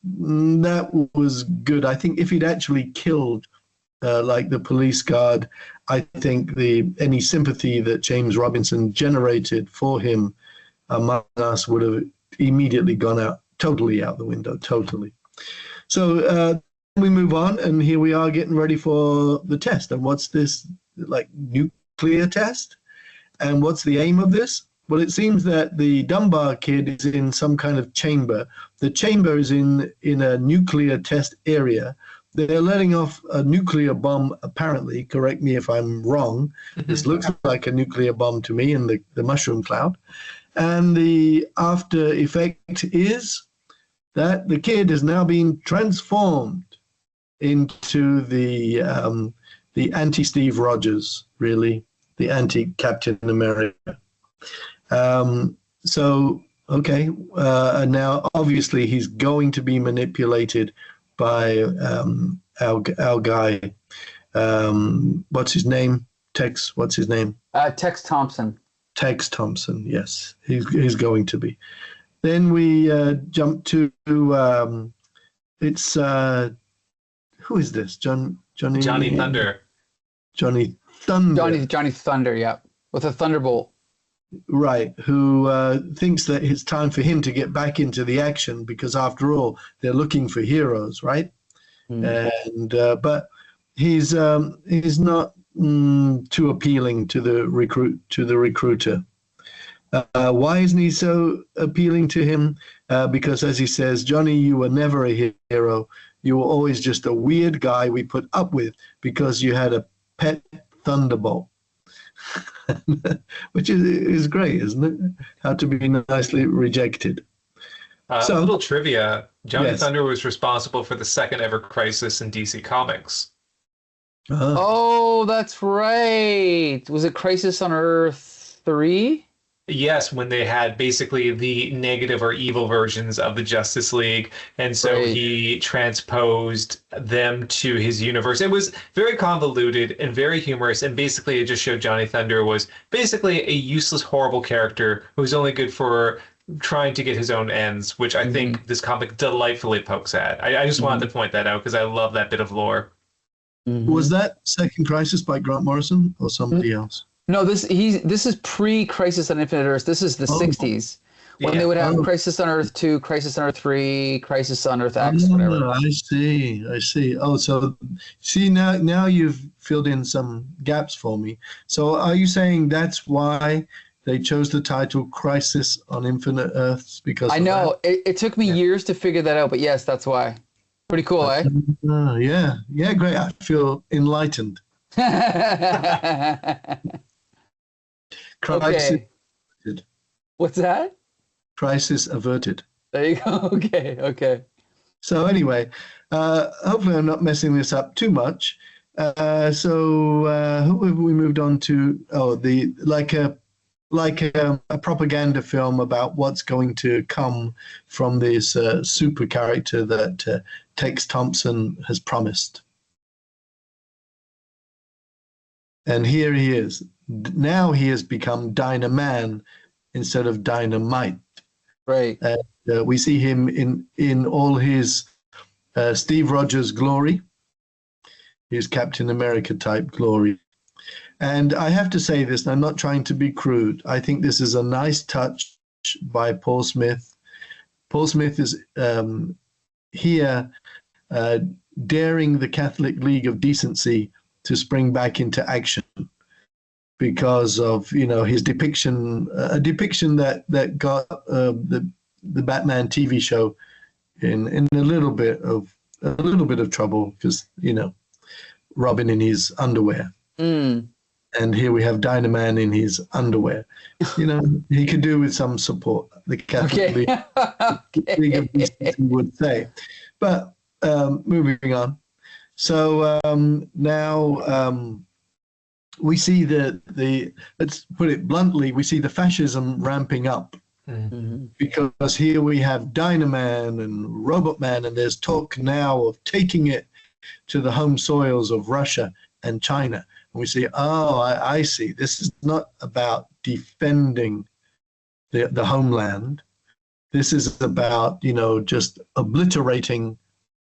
that was good. I think if he'd actually killed like the police guard, I think any sympathy that James Robinson generated for him among us would have immediately gone totally out the window, totally. So we move on, and here we are getting ready for the test. And what's this, like, nuclear test? And what's the aim of this? Well, it seems that the Dunbar kid is in some kind of chamber. The chamber is in a nuclear test area. They're letting off a nuclear bomb, apparently. Correct me if I'm wrong. This looks like a nuclear bomb to me in the mushroom cloud. And the after effect is that the kid is now being transformed into the anti-Steve Rogers, really, the anti-Captain America. Okay, and now obviously he's going to be manipulated by our guy. What's his name? Tex. What's his name? Tex Thompson. Tex Thompson. Yes, he's going to be. Then we jump to it's who is this? Johnny Thunder. Johnny Thunder. Johnny Thunder. Yeah, with a thunderbolt. Right, who thinks that it's time for him to get back into the action, because after all, they're looking for heroes, right? And but he's not too appealing to the recruiter. Why isn't he so appealing to him? Because, as he says, Johnny, you were never a hero. You were always just a weird guy we put up with because you had a pet thunderbolt. Which is great, isn't it? How to be nicely rejected. So, a little trivia. Johnny Thunder was responsible for the second ever crisis in DC Comics. Oh, that's right. Was it Crisis on Earth 3? Yes, when they had basically the negative or evil versions of the Justice League. And so he transposed them to his universe. It was very convoluted and very humorous. And basically it just showed Johnny Thunder was basically a useless, horrible character who's only good for trying to get his own ends, which I think this comic delightfully pokes at. I just wanted to point that out because I love that bit of lore. Was that Second Crisis by Grant Morrison or somebody else? No, this is pre-Crisis on Infinite Earths. This is the 60s. When they would have Crisis on Earth 2, Crisis on Earth 3, Crisis on Earth X, whatever. I see. Oh, so see, now you've filled in some gaps for me. So are you saying that's why they chose the title Crisis on Infinite Earths? Because I know. It took me years to figure that out, but yes, that's why. Pretty cool, eh? Yeah, great. I feel enlightened. Crisis averted. What's that? Crisis averted. There you go. Okay. So anyway, hopefully I'm not messing this up too much. Who have we moved on to? Oh, like a propaganda film about what's going to come from this super character that Tex Thompson has promised. And here he is. Now he has become Dynaman instead of Dynamite. Right. We see him in all his Steve Rogers glory, his Captain America type glory. And I have to say this, and I'm not trying to be crude. I think this is a nice touch by Paul Smith. Paul Smith is here daring the Catholic League of Decency to spring back into action. because of his depiction, a depiction that got the Batman TV show in a little bit of trouble because Robin in his underwear. And here we have Dynaman in his underwear. He could do with some support, the Catholic League of Decency would say. But moving on. So now we see let's put it bluntly, we see the fascism ramping up. Because here we have Dynaman and Robotman, and there's talk now of taking it to the home soils of Russia and China. And we see, I see. This is not about defending the homeland. This is about, just obliterating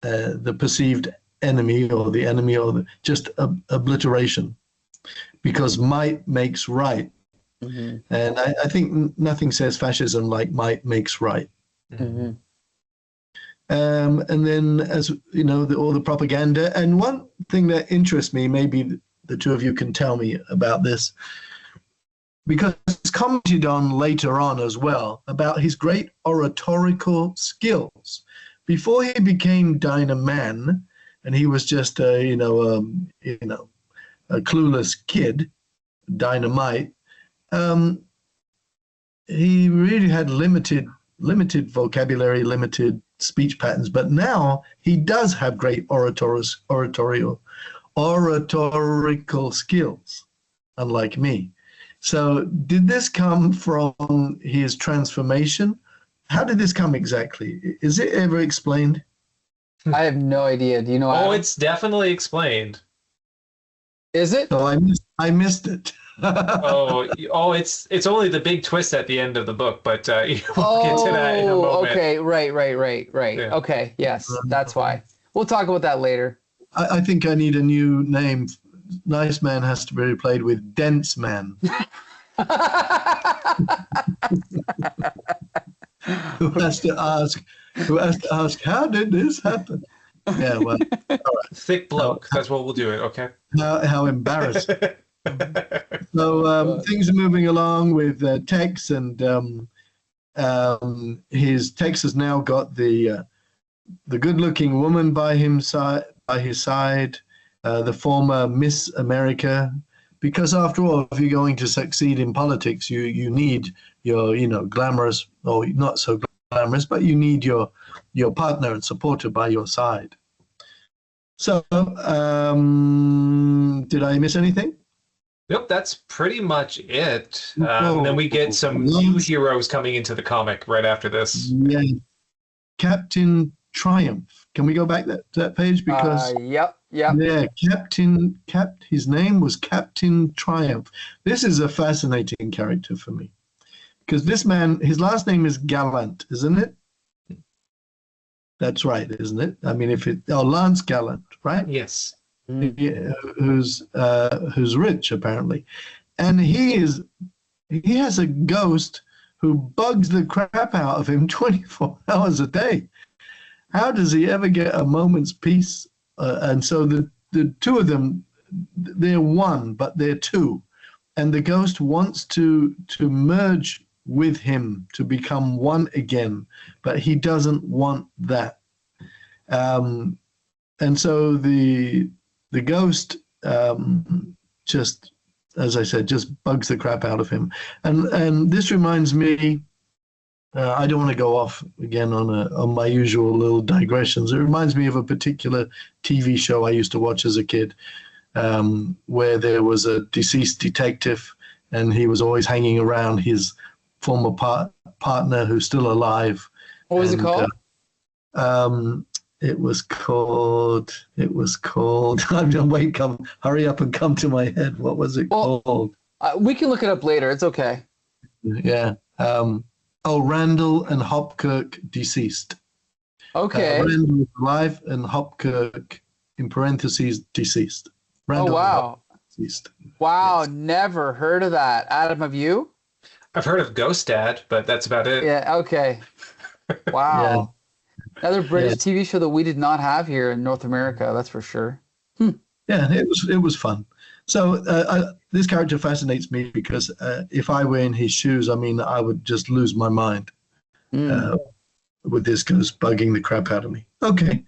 the perceived enemy or the enemy, or just obliteration, because might makes right. And I think nothing says fascism like might makes right. And then, as all the propaganda. And one thing that interests me, maybe the two of you can tell me about this, because it's commented on later on as well about his great oratorical skills. Before he became Dynaman, and he was just a clueless kid, Dynamite. He really had limited vocabulary, limited speech patterns, but now he does have great oratorical skills, unlike me. So did this come from his transformation? How did this come exactly? Is it ever explained? I have no idea. Do you know? Oh, it's definitely explained. Is it? So I missed it. It's only the big twist at the end of the book, but we'll get to that in a moment. Okay, right. Yeah. Okay, yes, that's why. We'll talk about that later. I think I need a new name. Nice Man has to be replaced with Dense Man. Who has to ask, how did this happen? Yeah, well, all right. Thick bloke. That's what we'll do it, okay? How embarrassing. So things are moving along with Tex, and Tex has now got the good-looking woman by his side, the former Miss America, because after all, if you're going to succeed in politics, you need your glamorous, or not so glamorous, but you need your partner and supporter by your side. So did I miss anything? Nope, that's pretty much it. And then we get some new heroes coming into the comic right after this. Yeah, Captain Triumph. Can we go back to that page? Because yep. Yeah, his name was Captain Triumph. This is a fascinating character for me, because this man, his last name is Gallant, isn't it? That's right, isn't it? I mean, Lance Gallant, right? Yes. Yeah, who's rich apparently, and he has a ghost who bugs the crap out of him 24 hours a day. How does he ever get a moment's peace? And so the two of them, they're one, but they're two, and the ghost wants to merge with him to become one again, but he doesn't want that. And so the ghost just, as I said, just bugs the crap out of him. And this reminds me, I don't want to go off again on my usual little digressions. It reminds me of a particular TV show I used to watch as a kid, where there was a deceased detective, and he was always hanging around his former partner who's still alive. What was it called? It was called. Hurry up and come to my head. What was it called? We can look it up later. It's okay. Yeah. Randall and Hopkirk deceased. Okay. Randall is alive and Hopkirk, in parentheses, deceased. Randall wow. Deceased. Wow, yes. Never heard of that. Adam, have you? I've heard of Ghost Dad, but that's about it. Yeah, okay. Wow. Yeah. Another British TV show that we did not have here in North America, that's for sure. Yeah, it was fun. So this character fascinates me because if I were in his shoes, I mean, I would just lose my mind with this because bugging the crap out of me. Okay.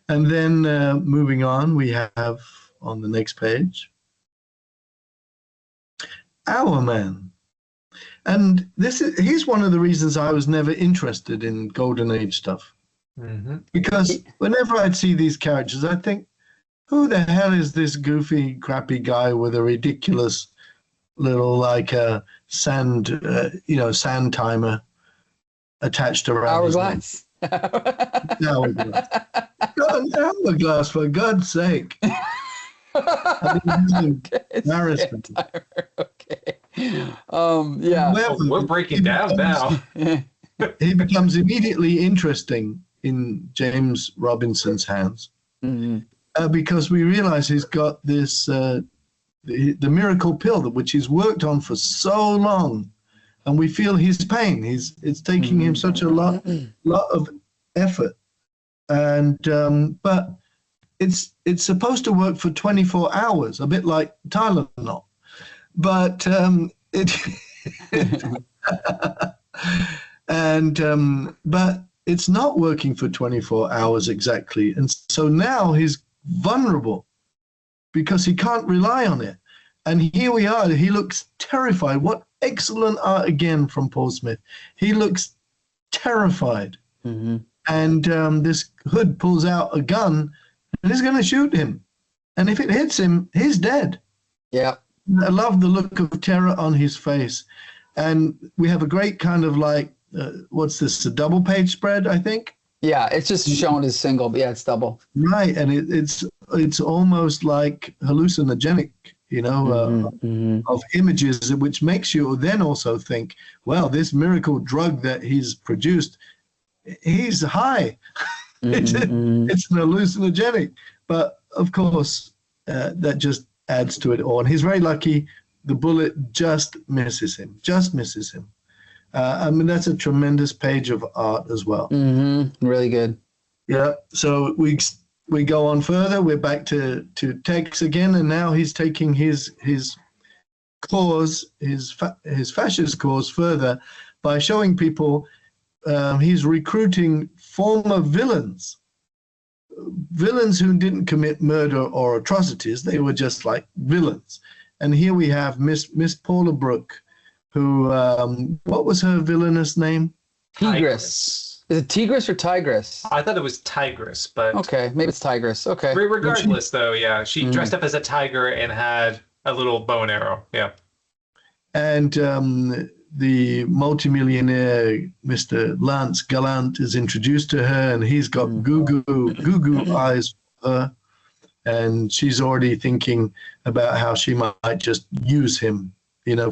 And then moving on, we have on the next page, Our Man. And he's one of the reasons I was never interested in Golden Age stuff. Mm-hmm. Because whenever I'd see these characters, I'd think, who the hell is this goofy, crappy guy with a ridiculous little sand timer attached around hourglass? Hourglass. An hourglass, for God's sake. Embarrassment. Okay. Yeah. We're breaking down now. He becomes immediately interesting in James Robinson's hands. Mm-hmm. Because we realize he's got this the miracle pill which he's worked on for so long, and we feel his pain. It's taking him such a lot of effort, and but it's supposed to work for 24 hours, a bit like Tylenol, but but it's not working for 24 hours exactly, and so now he's vulnerable because he can't rely on it. And here we are. He looks terrified. What excellent art again from Paul Smith. He looks terrified. Mm-hmm. And this hood pulls out a gun and is going to shoot him. And if it hits him, he's dead. Yeah. I love the look of terror on his face. And we have a great kind of what's this, a double page spread, I think? Yeah, it's just shown as single, but yeah, it's double. Right, and it's almost like hallucinogenic, of images, which makes you then also think, well, this miracle drug that he's produced, he's high. It's an hallucinogenic. But of course, that just adds to it all. And he's very lucky. The bullet just misses him. I mean, that's a tremendous page of art as well. Mm-hmm. Really good. Yeah. So we go on further. We're back to Tex again, and now he's taking his cause, his fascist cause further by showing people he's recruiting former villains who didn't commit murder or atrocities. They were just like villains. And here we have Miss Paula Brooke, who, what was her villainous name? Tigress. Is it Tigris or Tigress? I thought it was Tigress, but... Okay, maybe it's Tigress. Okay. Regardless, though, yeah. She dressed up as a tiger and had a little bow and arrow, yeah. And the multimillionaire, Mr. Lance Gallant, is introduced to her, and he's got goo-goo eyes for her. And she's already thinking about how she might just use him,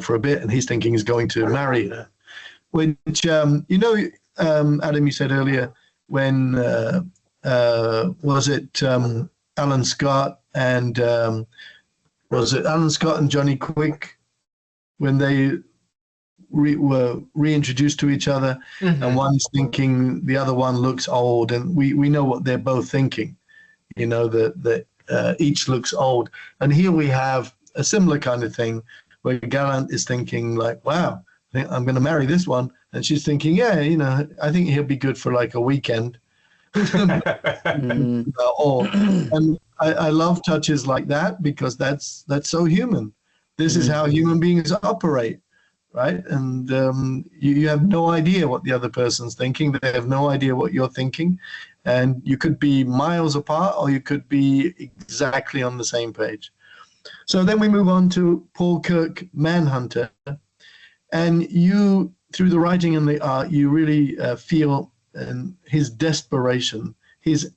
for a bit, and he's thinking he's going to marry her. Which, Adam, you said earlier, when was it Alan Scott and was it Alan Scott and Johnny Quick when they were reintroduced to each other, and one's thinking the other one looks old, and we know what they're both thinking, that each looks old. And here we have a similar kind of thing, where Gallant is thinking like, wow, I think I'm going to marry this one. And she's thinking, yeah, I think he'll be good for like a weekend. And I love touches like that because that's so human. This is how human beings operate, right? And you have no idea what the other person's thinking. They have no idea what you're thinking. And you could be miles apart, or you could be exactly on the same page. So then we move on to Paul Kirk, Manhunter. And you, through the writing and the art, you really feel his desperation. He's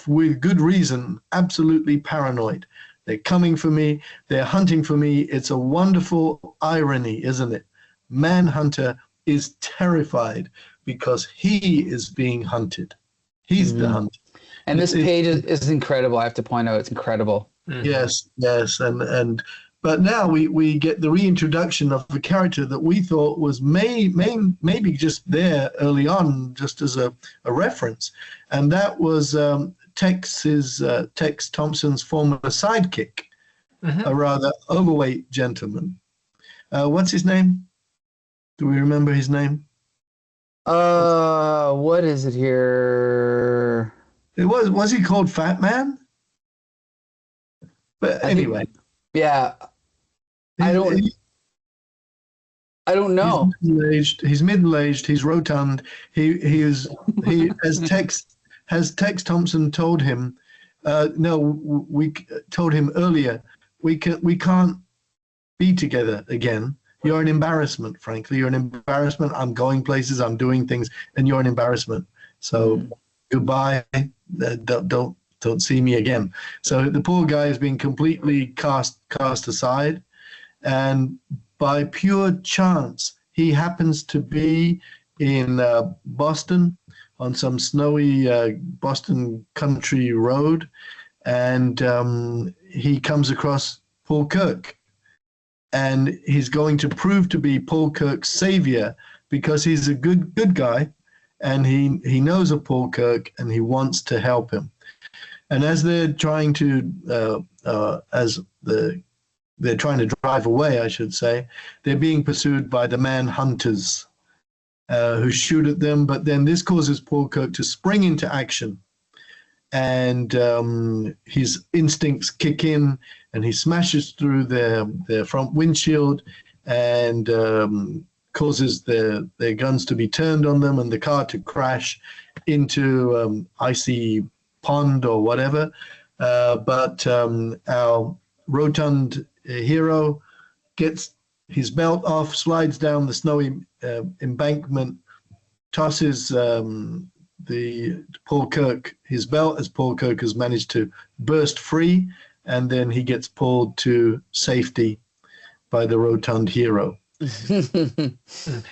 with good reason, absolutely paranoid. They're coming for me. They're hunting for me. It's a wonderful irony, isn't it? Manhunter is terrified because he is being hunted. He's the hunter. And this page is incredible. I have to point out, it's incredible. Yes. But now we get the reintroduction of a character that we thought was maybe just there early on, just as a reference. And that was Tex Thompson's former sidekick, a rather overweight gentleman. What's his name? Do we remember his name? What is it here? Was he called Fat Man? But anyway, yeah, I don't know. He's middle-aged. He's rotund. He has Tex Thompson told him. No, we told him earlier. We can't be together again. You're an embarrassment, frankly. You're an embarrassment. I'm going places. I'm doing things, and you're an embarrassment. So goodbye. Don't see me again. So the poor guy has been completely cast aside, and by pure chance, he happens to be in Boston on some snowy Boston country road, and he comes across Paul Kirk. And he's going to prove to be Paul Kirk's savior because he's a good guy, and he knows of Paul Kirk, and he wants to help him. And as they're trying to they're trying to drive away, I should say, they're being pursued by the manhunters who shoot at them. But then this causes Paul Kirk to spring into action, and his instincts kick in, and he smashes through their front windshield and causes their guns to be turned on them and the car to crash into icy pond or whatever. But our rotund hero gets his belt off, slides down the snowy embankment, tosses the Paul Kirk his belt as Paul Kirk has managed to burst free, and then he gets pulled to safety by the rotund hero.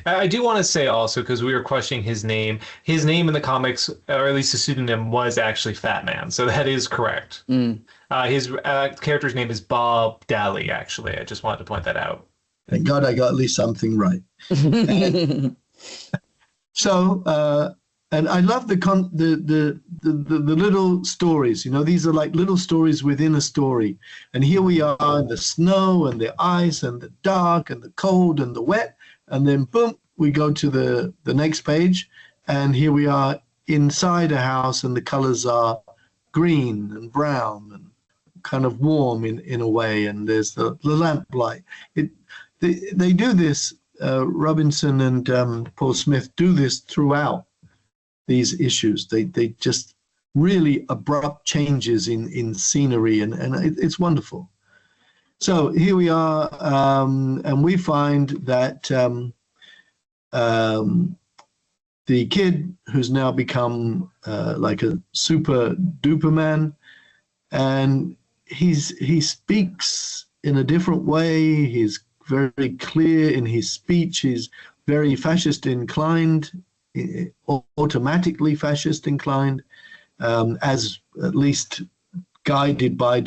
I do want to say also, because we were questioning his name in the comics, or at least his pseudonym, was actually Fat Man, so that is correct. His character's name is Bob Daly, actually. I just wanted to point that out. Thank God I got at least something right. And I love the little stories. You know, these are like little stories within a story. And here we are in the snow and the ice and the dark and the cold and the wet. And then boom, we go to the next page. And here we are inside a house, and the colors are green and brown and kind of warm in a way. And there's the lamplight. They do this, Robinson and Paul Smith do this throughout these issues. They just really abrupt changes in scenery, and it's wonderful. So here we are, and we find that the kid who's now become like a super duper man, and he speaks in a different way. He's very clear in his speech. He's very fascist inclined, automatically fascist inclined, as at least directed by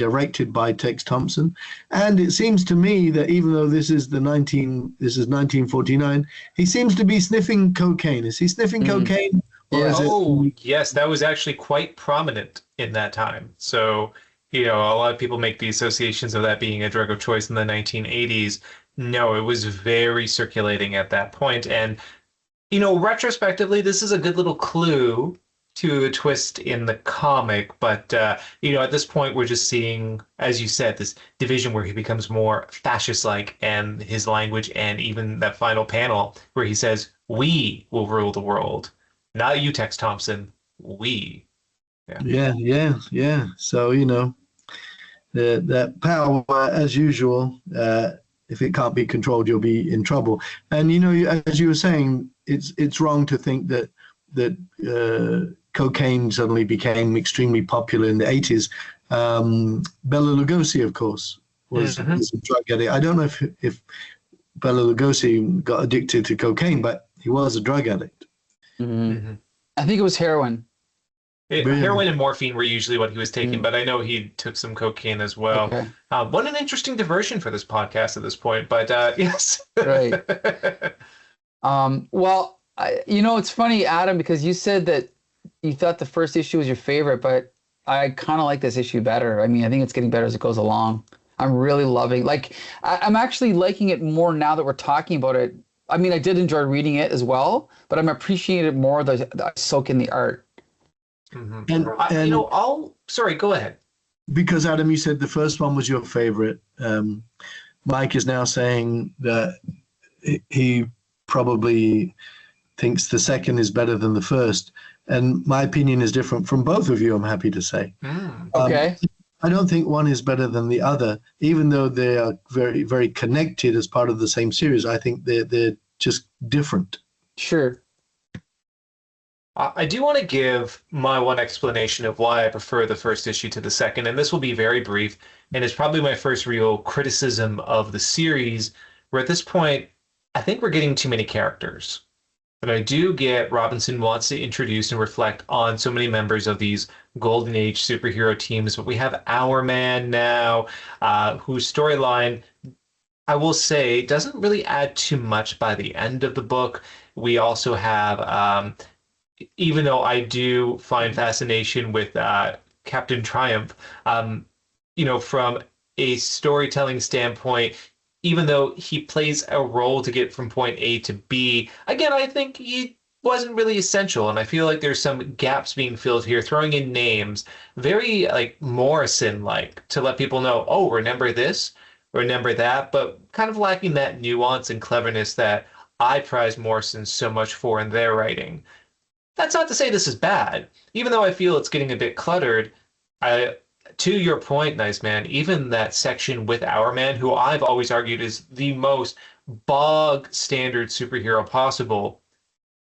Tex Thompson. And it seems to me that even though this is 1949, he seems to be sniffing cocaine. Is he sniffing cocaine? Or yes, that was actually quite prominent in that time. So, you know, a lot of people make the associations of that being a drug of choice in the 1980s. No, it was very circulating at that point. And you know, retrospectively, this is a good little clue to a twist in the comic. But, you know, at this point, we're just seeing, as you said, this division where he becomes more fascist-like, and his language, and even that final panel where he says, "We will rule the world. Not you, Tex Thompson. We." Yeah. So, you know, that power, as usual, if it can't be controlled, you'll be in trouble. And, you know, as you were saying, it's wrong to think that cocaine suddenly became extremely popular in the 80s. Bela Lugosi, of course, was a drug addict. I don't know if Bela Lugosi got addicted to cocaine, but he was a drug addict. I think it was heroin. Heroin and morphine were usually what he was taking, but I know he took some cocaine as well. Okay. What an interesting diversion for this podcast at this point, but yes. Right. Well, you know, it's funny, Adam, because you said that you thought the first issue was your favorite, but I kind of like this issue better. I mean, I think it's getting better as it goes along. I'm really loving. Like, I'm actually liking it more now that we're talking about it. I mean, I did enjoy reading it as well, but I'm appreciating it more that I soak in the art. Mm-hmm. And Sorry, go ahead. because Adam, you said the first one was your favorite. Mike is now saying that he probably thinks the second is better than the first. And my opinion is different from both of you, I'm happy to say. Okay. I don't think one is better than the other, even though they are very, very connected as part of the same series. I think they're just different. Sure. I do want to give my one explanation of why I prefer the first issue to the second, and this will be very brief, and it's probably my first real criticism of the series, where at this point, I think we're getting too many characters. But I do get Robinson wants to introduce and reflect on so many members of these Golden Age superhero teams, but we have Our Man now, whose storyline, I will say, doesn't really add too much by the end of the book. We also have, even though I do find fascination with Captain Triumph, from a storytelling standpoint, even though he plays a role to get from point A to B, again, I think he wasn't really essential. And I feel like there's some gaps being filled here, throwing in names, very like Morrison-like, to let people know, oh, remember this, remember that, but kind of lacking that nuance and cleverness that I prize Morrison so much for in their writing. That's not to say this is bad. Even though I feel it's getting a bit cluttered, to your point, Nice Man, even that section with Our Man, who I've always argued is the most bog standard superhero possible,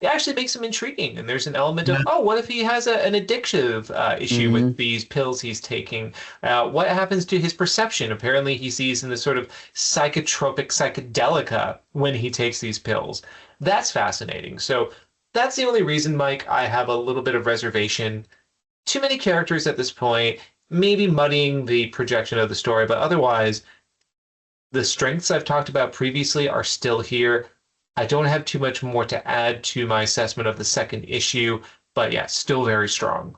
it actually makes him intriguing. And there's an element of, oh, what if he has an addictive issue with these pills he's taking? What happens to his perception? Apparently he sees in this sort of psychotropic psychedelica when he takes these pills. That's fascinating. So that's the only reason, Mike, I have a little bit of reservation. Too many characters at this point, maybe muddying the projection of the story, but otherwise, the strengths I've talked about previously are still here. I don't have too much more to add to my assessment of the second issue, but yeah, still very strong.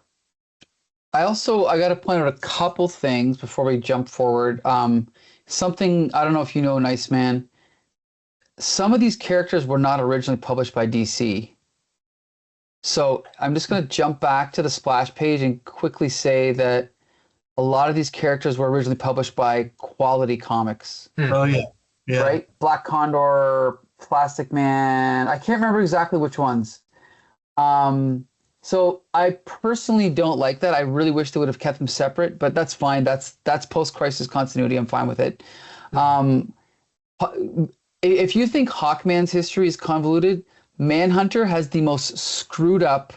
I got to point out a couple things before we jump forward. Something, I don't know if you know, Nice Man. Some of these characters were not originally published by DC. So I'm just going to jump back to the splash page and quickly say that a lot of these characters were originally published by Quality Comics. Oh, yeah. Yeah. Right? Black Condor, Plastic Man. I can't remember exactly which ones. So I personally don't like that. I really wish they would have kept them separate, but that's fine. That's post-crisis continuity. I'm fine with it. If you think Hawkman's history is convoluted, Manhunter has the most screwed up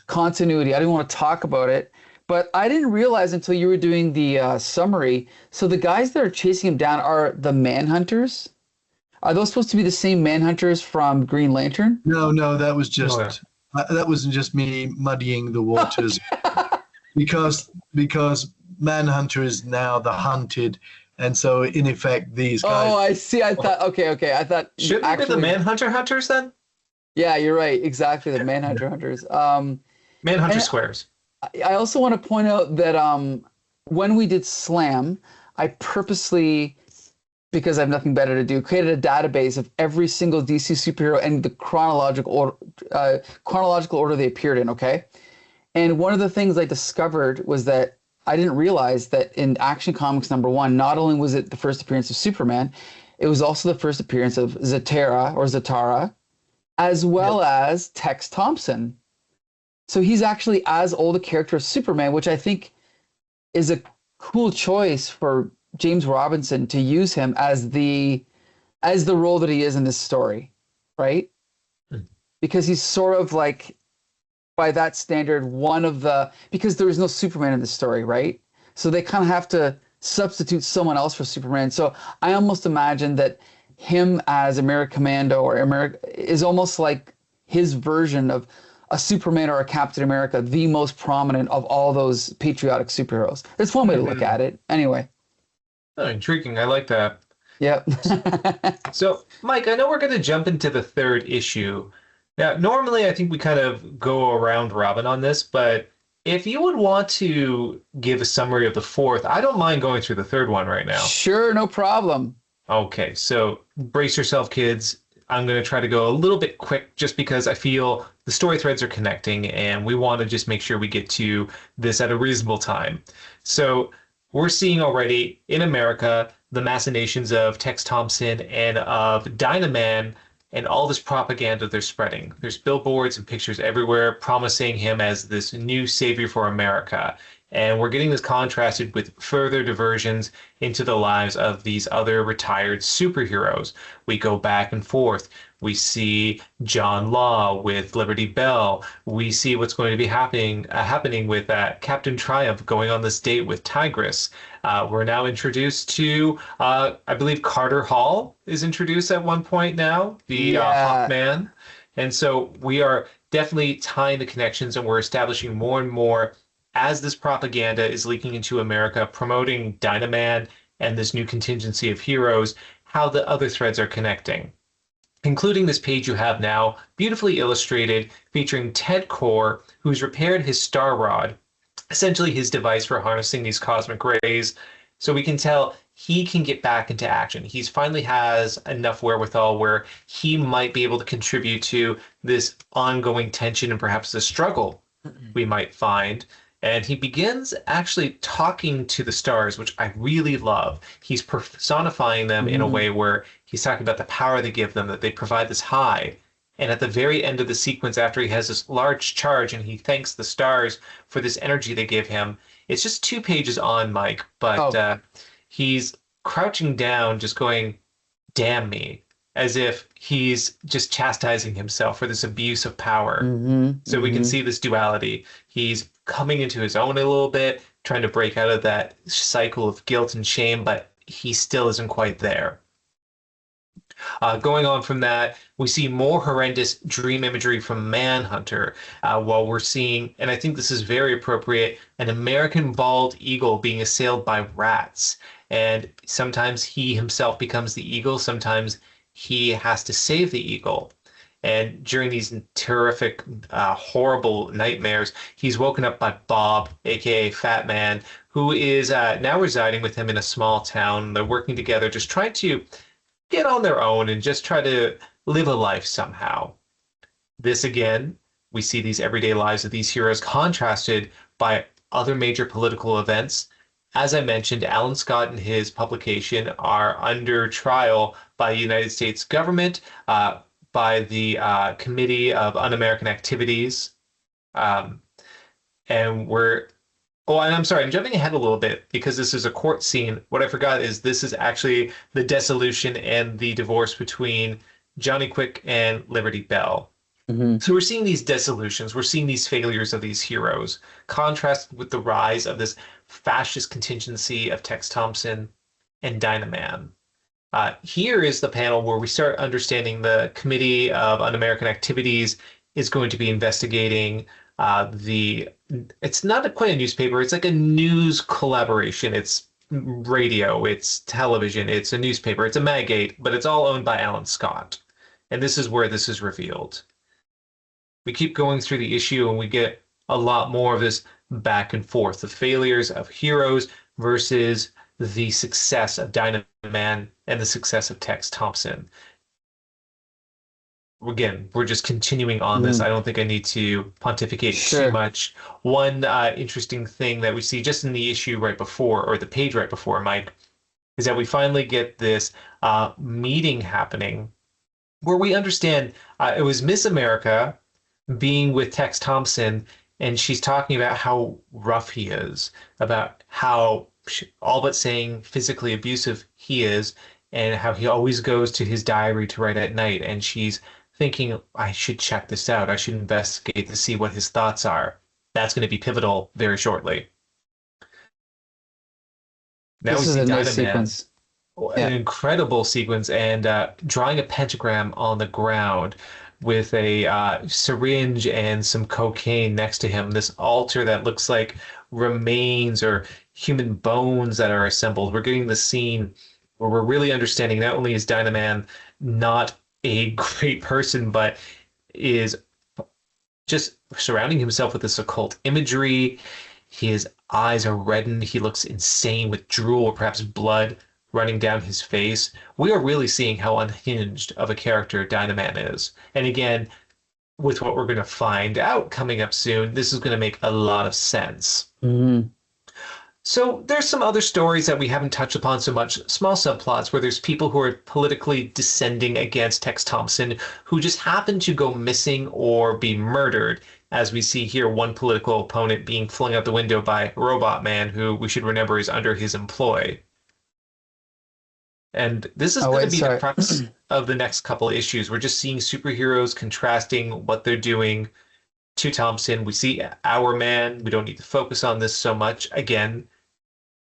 continuity. I didn't want to talk about it, but I didn't realize until you were doing the summary. So the guys that are chasing him down are the Manhunters. Are those supposed to be the same Manhunters from Green Lantern? No, that was just that wasn't just me muddying the waters because Manhunter is now the hunted. And so, in effect, these guys... Oh, I see. I thought, okay. I thought... Shouldn't they be the Manhunter Hunters, then? Yeah, you're right. Exactly, the Manhunter Hunters. Manhunter Squares. I also want to point out that when we did Slam, I purposely, because I have nothing better to do, created a database of every single DC superhero and the chronological order they appeared in, okay? And one of the things I discovered was that I didn't realize that in Action Comics #1, not only was it the first appearance of Superman, it was also the first appearance of Zatara, as well as Tex Thompson. So he's actually as old a character as Superman, which I think is a cool choice for James Robinson to use him as the role that he is in this story, right? Because he's sort of like, by that standard, because there is no Superman in the story, right? So they kind of have to substitute someone else for Superman. So I almost imagine that him as America Commando or America is almost like his version of a Superman or a Captain America, the most prominent of all those patriotic superheroes. That's one way to look at it. Anyway. Oh, intriguing. I like that. Yep. So, Mike, I know we're going to jump into the third issue. Now, normally I think we kind of go around robin on this, but If you would want to give a summary of the fourth, I don't mind going through the third one right now. Sure, no problem. Okay, so brace yourself, kids. I'm going to try to go a little bit quick just because I feel the story threads are connecting and we want to just make sure we get to this at a reasonable time. So we're seeing already in America the machinations of Tex Thompson and of Dynaman and all this propaganda they're spreading. There's billboards and pictures everywhere promising him as this new savior for America. And we're getting this contrasted with further diversions into the lives of these other retired superheroes. We go back and forth. We see John Law with Liberty Bell. We see what's going to be happening with Captain Triumph going on this date with Tigress. We're now introduced to, I believe Carter Hall is introduced at one point now, the Hawkman. And so we are definitely tying the connections and we're establishing more and more as this propaganda is leaking into America, promoting Dynaman and this new contingency of heroes, how the other threads are connecting. Including this page you have now, beautifully illustrated, featuring Ted Core, who's repaired his Star Rod, essentially his device for harnessing these cosmic rays. So we can tell he can get back into action. He's finally has enough wherewithal where he might be able to contribute to this ongoing tension and perhaps the struggle we might find. And he begins actually talking to the stars, which I really love. He's personifying them in a way where he's talking about the power they give them, that they provide this high. And at the very end of the sequence, after he has this large charge and he thanks the stars for this energy they give him, it's just 2 pages on, Mike, but he's crouching down, just going, damn me, as if he's just chastising himself for this abuse of power. So we can see this duality. He's coming into his own a little bit, trying to break out of that cycle of guilt and shame, but he still isn't quite there. Going on from that, we see more horrendous dream imagery from Manhunter, while we're seeing, and I think this is very appropriate, an American bald eagle being assailed by rats. And sometimes he himself becomes the eagle, sometimes he has to save the eagle. And during these terrific, horrible nightmares, he's woken up by Bob, aka Fat Man, who is now residing with him in a small town. They're working together, just trying to get on their own and just try to live a life somehow. This again, we see these everyday lives of these heroes contrasted by other major political events. As I mentioned, Alan Scott and his publication are under trial by the United States government, by the Committee of Un-American Activities. And I'm sorry, I'm jumping ahead a little bit because this is a court scene. What I forgot is this is actually the dissolution and the divorce between Johnny Quick and Liberty Bell. So we're seeing these dissolutions, we're seeing these failures of these heroes, contrasted with the rise of this fascist contingency of Tex Thompson and Dynaman. Here is the panel where we start understanding the Committee of Un-American Activities is going to be investigating it's not quite a newspaper, it's like a news collaboration. It's radio, it's television, it's a newspaper, it's a Magate, but it's all owned by Alan Scott. And this is where this is revealed. We keep going through the issue and we get a lot more of this back and forth, the failures of heroes versus the success of Dynaman and the success of Tex Thompson. Again, we're just continuing on this. I don't think I need to pontificate too much. One interesting thing that we see just in the issue right before, or the page right before, Mike, is that we finally get this meeting happening where we understand it was Miss America being with Tex Thompson, and she's talking about how rough he is, about how all but saying physically abusive he is, and how he always goes to his diary to write at night. And she's thinking, I should check this out. I should investigate to see what his thoughts are. That's going to be pivotal very shortly. Now This we is see a nice Dynaman, sequence. an incredible sequence, and drawing a pentagram on the ground with a syringe and some cocaine next to him. This altar that looks like remains or human bones that are assembled. We're getting the scene where we're really understanding not only is Dynaman not a great person, but is just surrounding himself with this occult imagery. His eyes are reddened. He looks insane with drool or perhaps blood running down his face. We are really seeing how unhinged of a character Dynaman is. And again, with what we're going to find out coming up soon, this is going to make a lot of sense. Mm-hmm. So there's some other stories that we haven't touched upon so much, small subplots where there's people who are politically descending against Tex Thompson who just happen to go missing or be murdered. As we see here, one political opponent being flung out the window by Robot Man, who we should remember is under his employ. And this is going to be the crux of the next couple of issues. We're just seeing superheroes contrasting what they're doing to Thompson. We see Our Man. We don't need to focus on this so much. Again,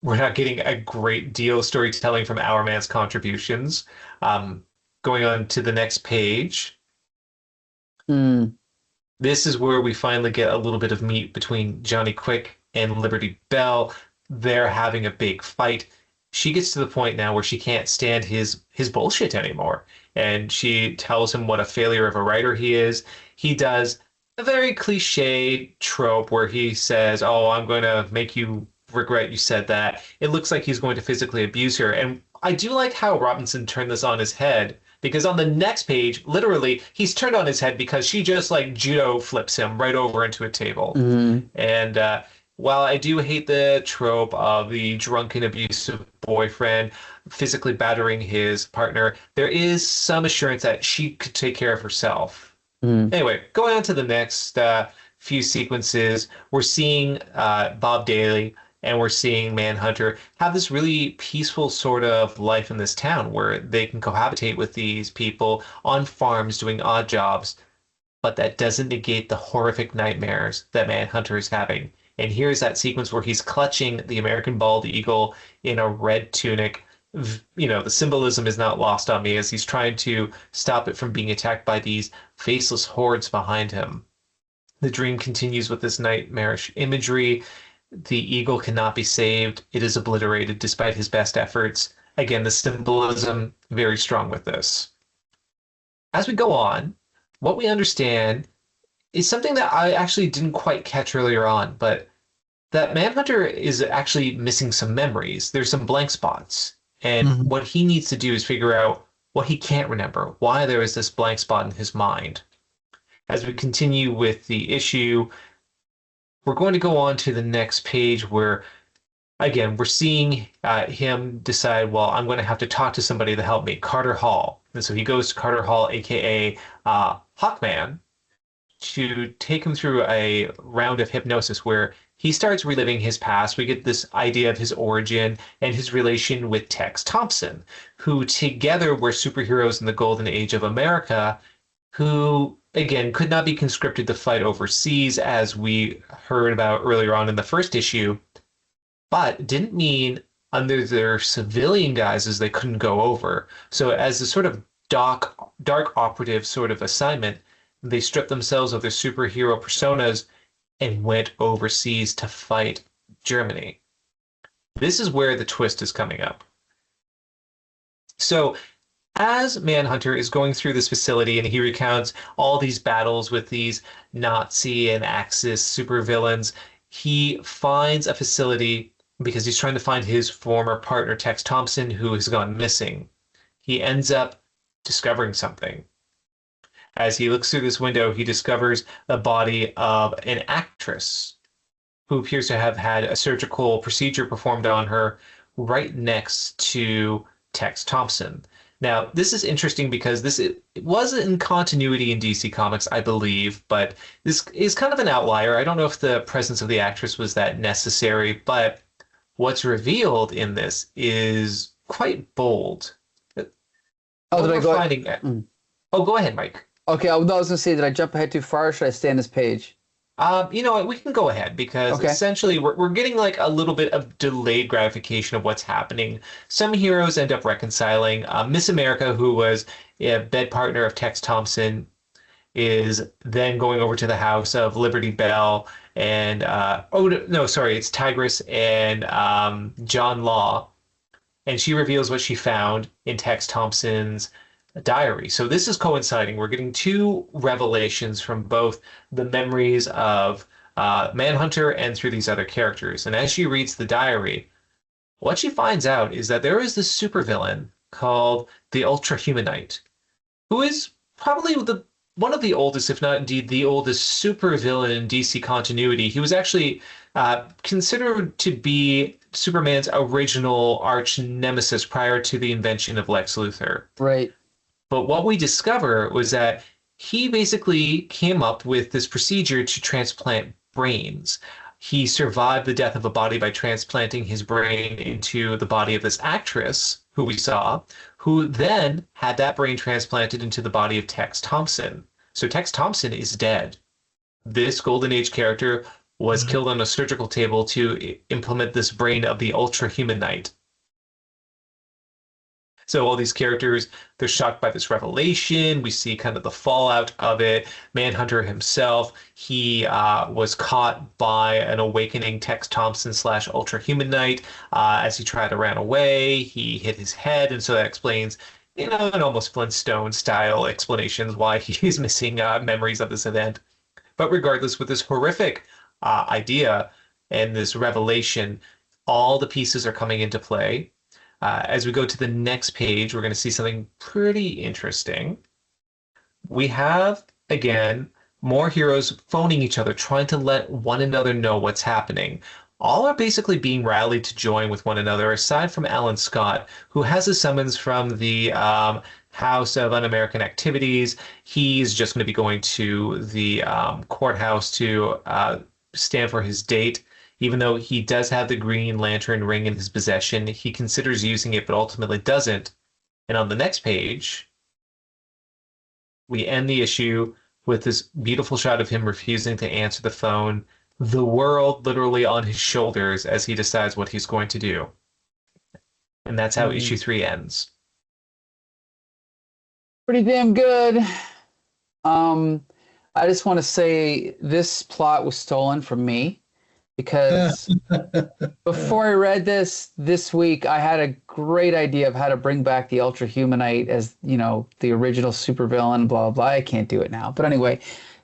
we're not getting a great deal of storytelling from Our Man's contributions. Going on to the next page. This is where we finally get a little bit of meat between Johnny Quick and Liberty Bell. They're having a big fight. She gets to the point now where she can't stand his bullshit anymore. And she tells him what a failure of a writer he is. He does a very cliche trope where he says, "Oh, I'm going to make you regret you said that." It looks like he's going to physically abuse her. And I do like how Robinson turned this on his head, because on the next page, literally, he's turned on his head because she just like judo flips him right over into a table. And while I do hate the trope of the drunken, abusive boyfriend physically battering his partner, there is some assurance that she could take care of herself. Anyway, going on to the next few sequences, we're seeing Bob Daly and we're seeing Manhunter have this really peaceful sort of life in this town where they can cohabitate with these people on farms doing odd jobs, but that doesn't negate the horrific nightmares that Manhunter is having. And here's that sequence where he's clutching the American bald eagle in a red tunic. You know, the symbolism is not lost on me as he's trying to stop it from being attacked by these faceless hordes behind him. The dream continues with this nightmarish imagery. The eagle cannot be saved. It is obliterated despite his best efforts. Again, the symbolism very strong with this. As we go on, what we understand is something that I actually didn't quite catch earlier on, but that Manhunter is actually missing some memories. There's some blank spots. And what he needs to do is figure out what he can't remember, why there is this blank spot in his mind. As we continue with the issue, we're going to go on to the next page where, again, we're seeing him decide, well, I'm going to have to talk to somebody to help me, Carter Hall. And so he goes to Carter Hall, a.k.a. Hawkman, to take him through a round of hypnosis where he starts reliving his past. We get this idea of his origin and his relation with Tex Thompson, who together were superheroes in the golden age of America, who, again, could not be conscripted to fight overseas, as we heard about earlier on in the first issue, but didn't mean under their civilian guises they couldn't go over. So as a sort of dark operative sort of assignment, they stripped themselves of their superhero personas and went overseas to fight Germany. This is where the twist is coming up. So as Manhunter is going through this facility and he recounts all these battles with these Nazi and Axis supervillains, he finds a facility because he's trying to find his former partner, Tex Thompson, who has gone missing. He ends up discovering something. As he looks through this window, he discovers the body of an actress who appears to have had a surgical procedure performed on her right next to Tex Thompson. Now, this is interesting because it was in continuity in DC Comics, I believe, but this is kind of an outlier. I don't know if the presence of the actress was that necessary, but what's revealed in this is quite bold. Oh, did I go? Oh, go ahead, Mike. Okay, I was going to say, did I jump ahead too far, or should I stay on this page? You know what, we can go ahead because essentially we're getting like a little bit of delayed gratification of what's happening. Some heroes end up reconciling. Miss America, who was a bed partner of Tex Thompson, is then going over to the house of Liberty Bell and it's Tigress and John Law, and she reveals what she found in Tex Thompson's diary. So this is coinciding. We're getting two revelations from both the memories of Manhunter and through these other characters. And as she reads the diary, what she finds out is that there is this supervillain called the Ultra Humanite, who is probably one of the oldest, if not indeed the oldest supervillain in DC continuity. He was actually considered to be Superman's original arch nemesis prior to the invention of Lex Luthor. Right. But what we discover was that he basically came up with this procedure to transplant brains. He survived the death of a body by transplanting his brain into the body of this actress who we saw, who then had that brain transplanted into the body of Tex Thompson. So Tex Thompson is dead. This Golden Age character was killed on a surgical table to implement this brain of the Ultra Humanite. So all these characters, they're shocked by this revelation. We see kind of the fallout of it. Manhunter himself, he was caught by an awakening Tex Thompson / Ultra Humanite as he tried to run away. He hit his head, and so that explains, an almost Flintstone style explanations why he's missing memories of this event. But regardless, with this horrific idea and this revelation, all the pieces are coming into play. As we go to the next page, we're going to see something pretty interesting. We have, again, more heroes phoning each other, trying to let one another know what's happening. All are basically being rallied to join with one another, aside from Alan Scott, who has a summons from the House of Un-American Activities. He's just going to be going to the courthouse to stand for his date. Even though he does have the Green Lantern ring in his possession, he considers using it, but ultimately doesn't. And on the next page, we end the issue with this beautiful shot of him refusing to answer the phone, the world literally on his shoulders as he decides what he's going to do. And that's how issue 3 ends. Pretty damn good. I just want to say this plot was stolen from me. Because before I read this week, I had a great idea of how to bring back the Ultra Humanite as, the original supervillain, blah, blah. I can't do it now. But anyway,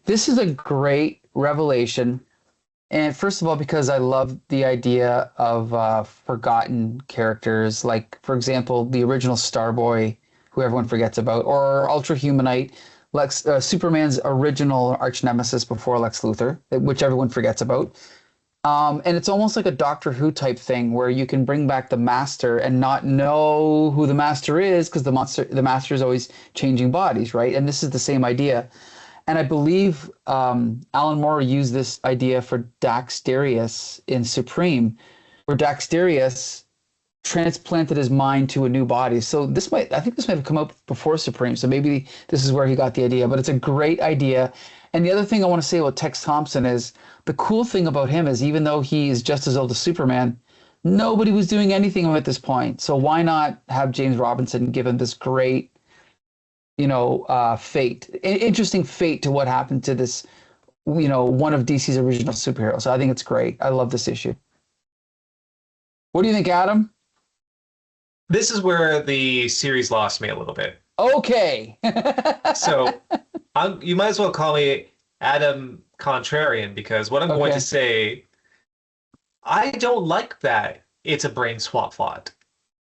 this is a great revelation. And first of all, because I love the idea of forgotten characters, like, for example, the original Starboy, who everyone forgets about, or Ultra Humanite, Superman's original arch nemesis before Lex Luthor, which everyone forgets about. And it's almost like a Doctor Who type thing where you can bring back the Master and not know who the Master is because the Master is always changing bodies, right? And this is the same idea. And I believe Alan Moore used this idea for Dax Darius in Supreme, where Dax Darius transplanted his mind to a new body. So I think this might have come up before Supreme. So maybe this is where he got the idea, but it's a great idea. And the other thing I want to say about Tex Thompson is the cool thing about him is even though he is just as old as Superman, nobody was doing anything at this point. So why not have James Robinson give him this great, fate, interesting fate to what happened to this, one of DC's original superheroes. So I think it's great. I love this issue. What do you think, Adam? This is where the series lost me a little bit. Okay. So you might as well call me Adam Contrarian, because what I'm going to say, I don't like that it's a brain swap plot.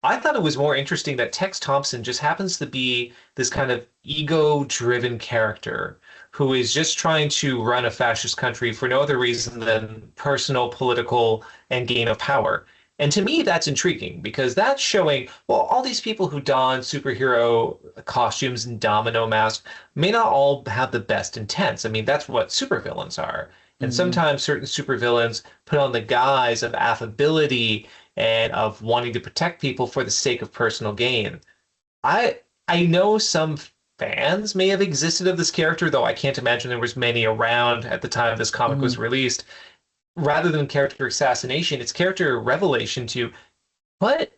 I thought it was more interesting that Tex Thompson just happens to be this kind of ego-driven character who is just trying to run a fascist country for no other reason than personal, political, and gain of power. And to me, that's intriguing because that's showing, well, all these people who don superhero costumes and domino masks may not all have the best intents. I mean, that's what supervillains are. And sometimes certain supervillains put on the guise of affability and of wanting to protect people for the sake of personal gain. I know some fans may have existed of this character, though I can't imagine there was many around at the time this comic was released. Rather than character assassination, it's character revelation to what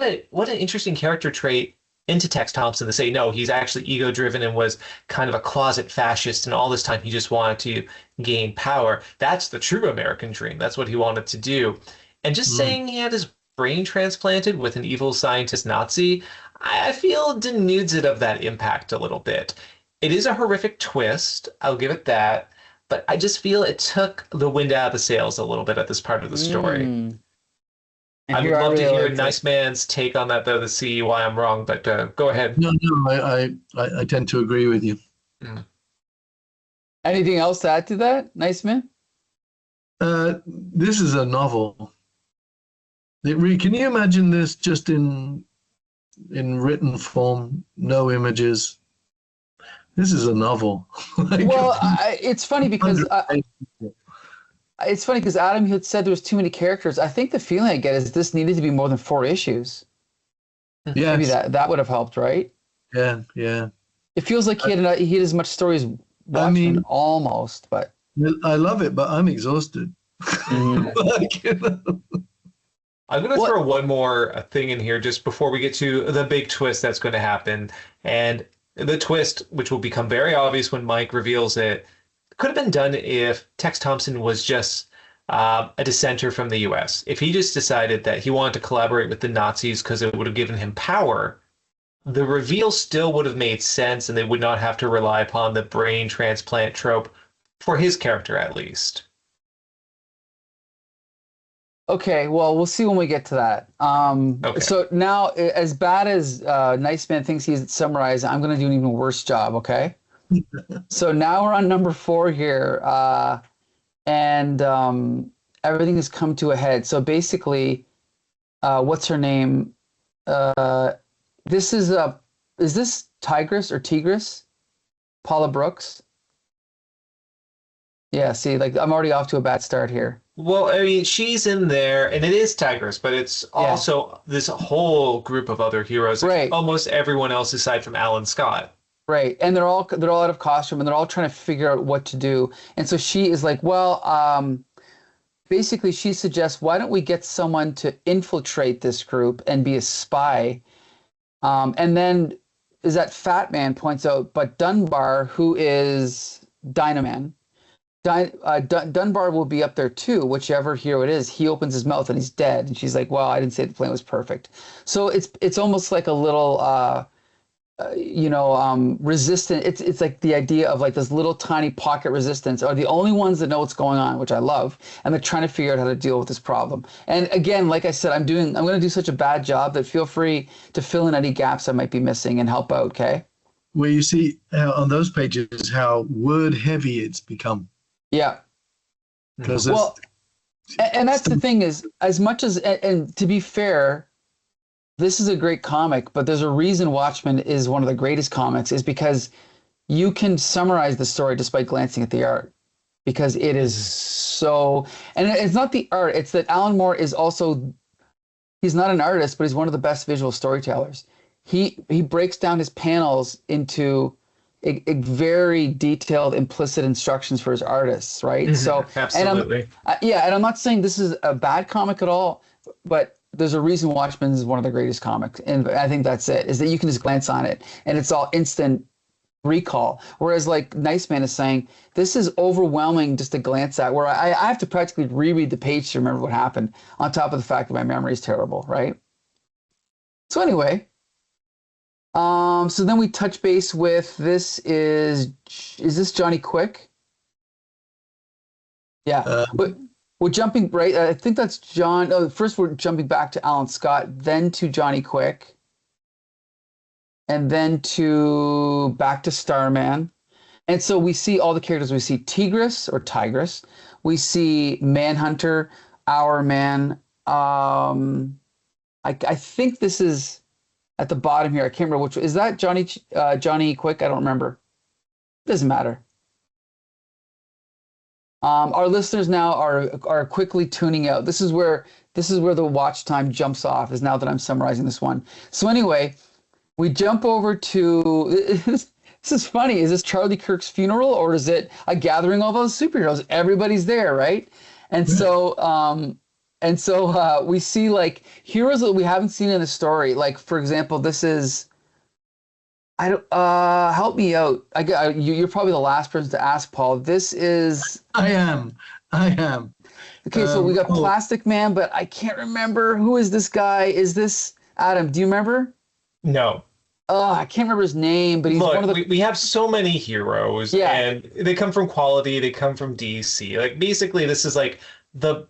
an interesting character trait into Tex Thompson to say, no, he's actually ego-driven and was kind of a closet fascist, and all this time he just wanted to gain power. That's the true American dream. That's what he wanted to do. And just saying he had his brain transplanted with an evil scientist Nazi, I feel denudes it of that impact a little bit. It is a horrific twist, I'll give it that, but I just feel it took the wind out of the sails a little bit at this part of the story. And I here would love to really hear liked Nice it. Man's take on that, though, to see why I'm wrong, but go ahead. No, I tend to agree with you. Mm. Anything else to add to that, Nice Man? This is a novel. Can you imagine this just in written form, no images? This is a novel. Like, Well, it's funny because Adam had said there was too many characters. I think the feeling I get is this needed to be more than 4 issues. yes, Maybe that would have helped, right? yeah. It feels like he had as much story as Watchmen, almost, but I love it, but I'm exhausted. Like, you know. I'm going to throw one more thing in here just before we get to the big twist that's going to happen. And the twist, which will become very obvious when Mike reveals it, could have been done if Tex Thompson was just a dissenter from the US. If he just decided that he wanted to collaborate with the Nazis because it would have given him power, the reveal still would have made sense and they would not have to rely upon the brain transplant trope for his character, at least. okay, well, we'll see when we get to that. Okay. So now, as bad as Nice Man thinks he's summarized, I'm going to do an even worse job, okay? So now we're on number 4 here, and everything has come to a head. So basically, what's her name? This is this Tigress or Tigris? Paula Brooks? Yeah, see, like I'm already off to a bad start here. Well, I mean, she's in there, and it is Tigress, but it's also this whole group of other heroes. Right. Almost everyone else aside from Alan Scott. Right, and they're all out of costume, and they're all trying to figure out what to do. And so she is like, well, basically, she suggests, why don't we get someone to infiltrate this group and be a spy? And then is that Fat Man points out, but Dunbar, who is Dynaman, Dunbar will be up there too, whichever hero it is. He opens his mouth and he's dead. And she's like, well, I didn't say the plan was perfect. So it's almost like a little, resistant. It's like the idea of like this little tiny pocket resistance are the only ones that know what's going on, which I love. And they're trying to figure out how to deal with this problem. And again, like I said, I'm going to do such a bad job that feel free to fill in any gaps I might be missing and help out. Okay. Where you see on those pages how word heavy it's become. Yeah. Because and that's the thing is, as much as, and to be fair, this is a great comic, but there's a reason Watchmen is one of the greatest comics is because you can summarize the story just by glancing at the art because it is so, and it's not the art, it's that Alan Moore is also, he's not an artist, but he's one of the best visual storytellers. He breaks down his panels into a very detailed implicit instructions for his artists, right? Mm-hmm. So absolutely. And I'm not saying this is a bad comic at all, but there's a reason Watchmen is one of the greatest comics, and I think that's it, is that you can just glance on it and it's all instant recall. Whereas like Nice Man is saying, this is overwhelming just to glance at, where I have to practically reread the page to remember what happened, on top of the fact that my memory is terrible, right? So anyway, so then we touch base with is this Johnny Quick? Yeah, but we're jumping right. I think that's John. Oh, first we're jumping back to Alan Scott, then to Johnny Quick, and then back to Starman. And so we see all the characters. We see Tigress. We see Manhunter, Our Man. I think this is at the bottom here. I can't remember which. Is that Johnny Quick? I don't remember. Doesn't matter. Our listeners now are quickly tuning out. This is where the watch time jumps off, is now that I'm summarizing this one. So anyway, we jump over to this is funny. Is this Charlie Kirk's funeral, or is it a gathering of all those superheroes? Everybody's there, right? And so we see like heroes that we haven't seen in the story. Like for example, this is help me out. You're probably the last person to ask, Paul. This is I am. Okay, so we got Plastic Man, but I can't remember who is this guy. Is this Adam? Do you remember? No. I can't remember his name, but he's Look, one of the. we have so many heroes, Yeah. and they come from quality, they come from DC. Like, basically, this is like the,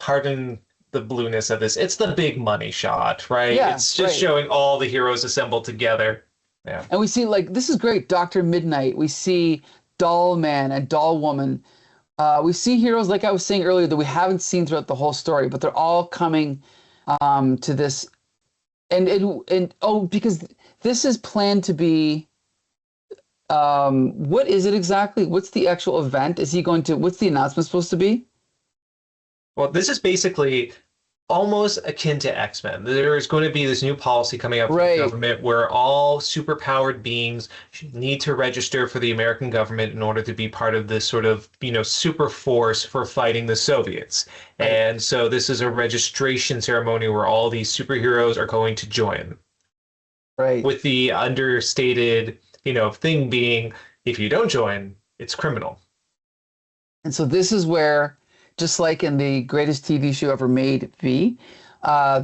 pardon the blueness of this, it's the big money shot, right? Yeah, It's just right. showing all the heroes assembled together. Yeah. And we see, like, this is great. Dr. Midnight. We see Doll Man and Doll Woman. We see heroes, like I was saying earlier, that we haven't seen throughout the whole story, but they're all coming to this. And oh, because this is planned to be. What is it exactly? What's the actual event? Is he going to? What's the announcement supposed to be? Well, this is basically almost akin to X-Men. There is going to be this new policy coming up from the Right. government where all superpowered beings need to register for the American government in order to be part of this sort of, super force for fighting the Soviets. Right. And so this is a registration ceremony where all these superheroes are going to join. Right. With the understated, thing being, if you don't join, it's criminal. And so this is where, just like in the greatest TV show ever made, V,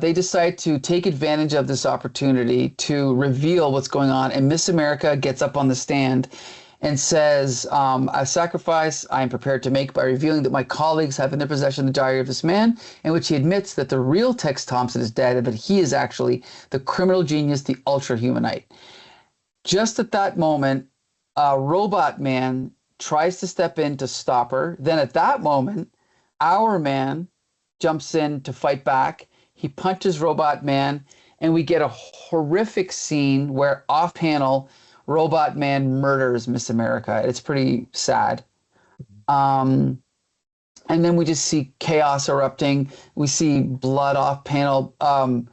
they decide to take advantage of this opportunity to reveal what's going on. And Miss America gets up on the stand and says, a sacrifice I am prepared to make by revealing that my colleagues have in their possession the diary of this man, in which he admits that the real Tex Thompson is dead and that he is actually the criminal genius, the ultra-humanite. Just at that moment, Robot Man tries to step in to stop her. Then at that moment, our man jumps in to fight back. He punches Robot Man, and we get a horrific scene where off-panel, Robot Man murders Miss America. It's pretty sad. And then we just see chaos erupting. We see blood off-panel. And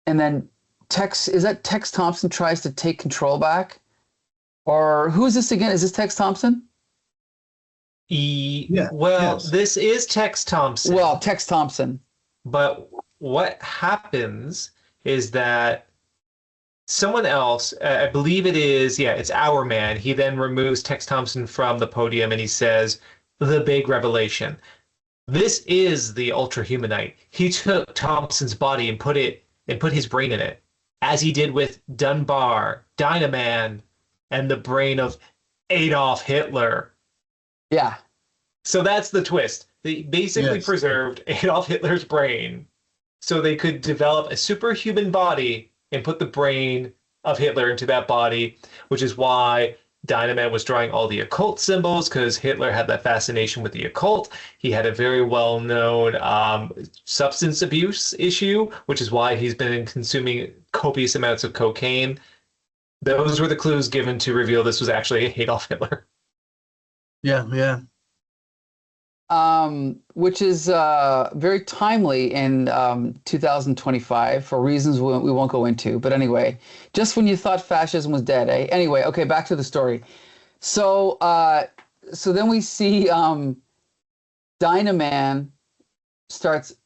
then Tex Thompson tries to take control back? Or who is this again? Is this Tex Thompson? Yes. This is Tex Thompson. Well, Tex Thompson. But what happens is that someone else, I believe it's our man. He then removes Tex Thompson from the podium and he says, the big revelation. This is the Ultra-Humanite. He took Thompson's body and put his brain in it, as he did with Dunbar, Dynaman, and the brain of Adolf Hitler. Yeah. So that's the twist. They basically preserved Adolf Hitler's brain so they could develop a superhuman body and put the brain of Hitler into that body, which is why Dynaman was drawing all the occult symbols, because Hitler had that fascination with the occult. He had a very well-known substance abuse issue, which is why he's been consuming copious amounts of cocaine. Those were the clues given to reveal this was actually Adolf Hitler. Yeah. Which is very timely in 2025 for reasons we won't go into. But anyway, just when you thought fascism was dead, eh? Anyway, okay, back to the story. So then we see Dynaman starts.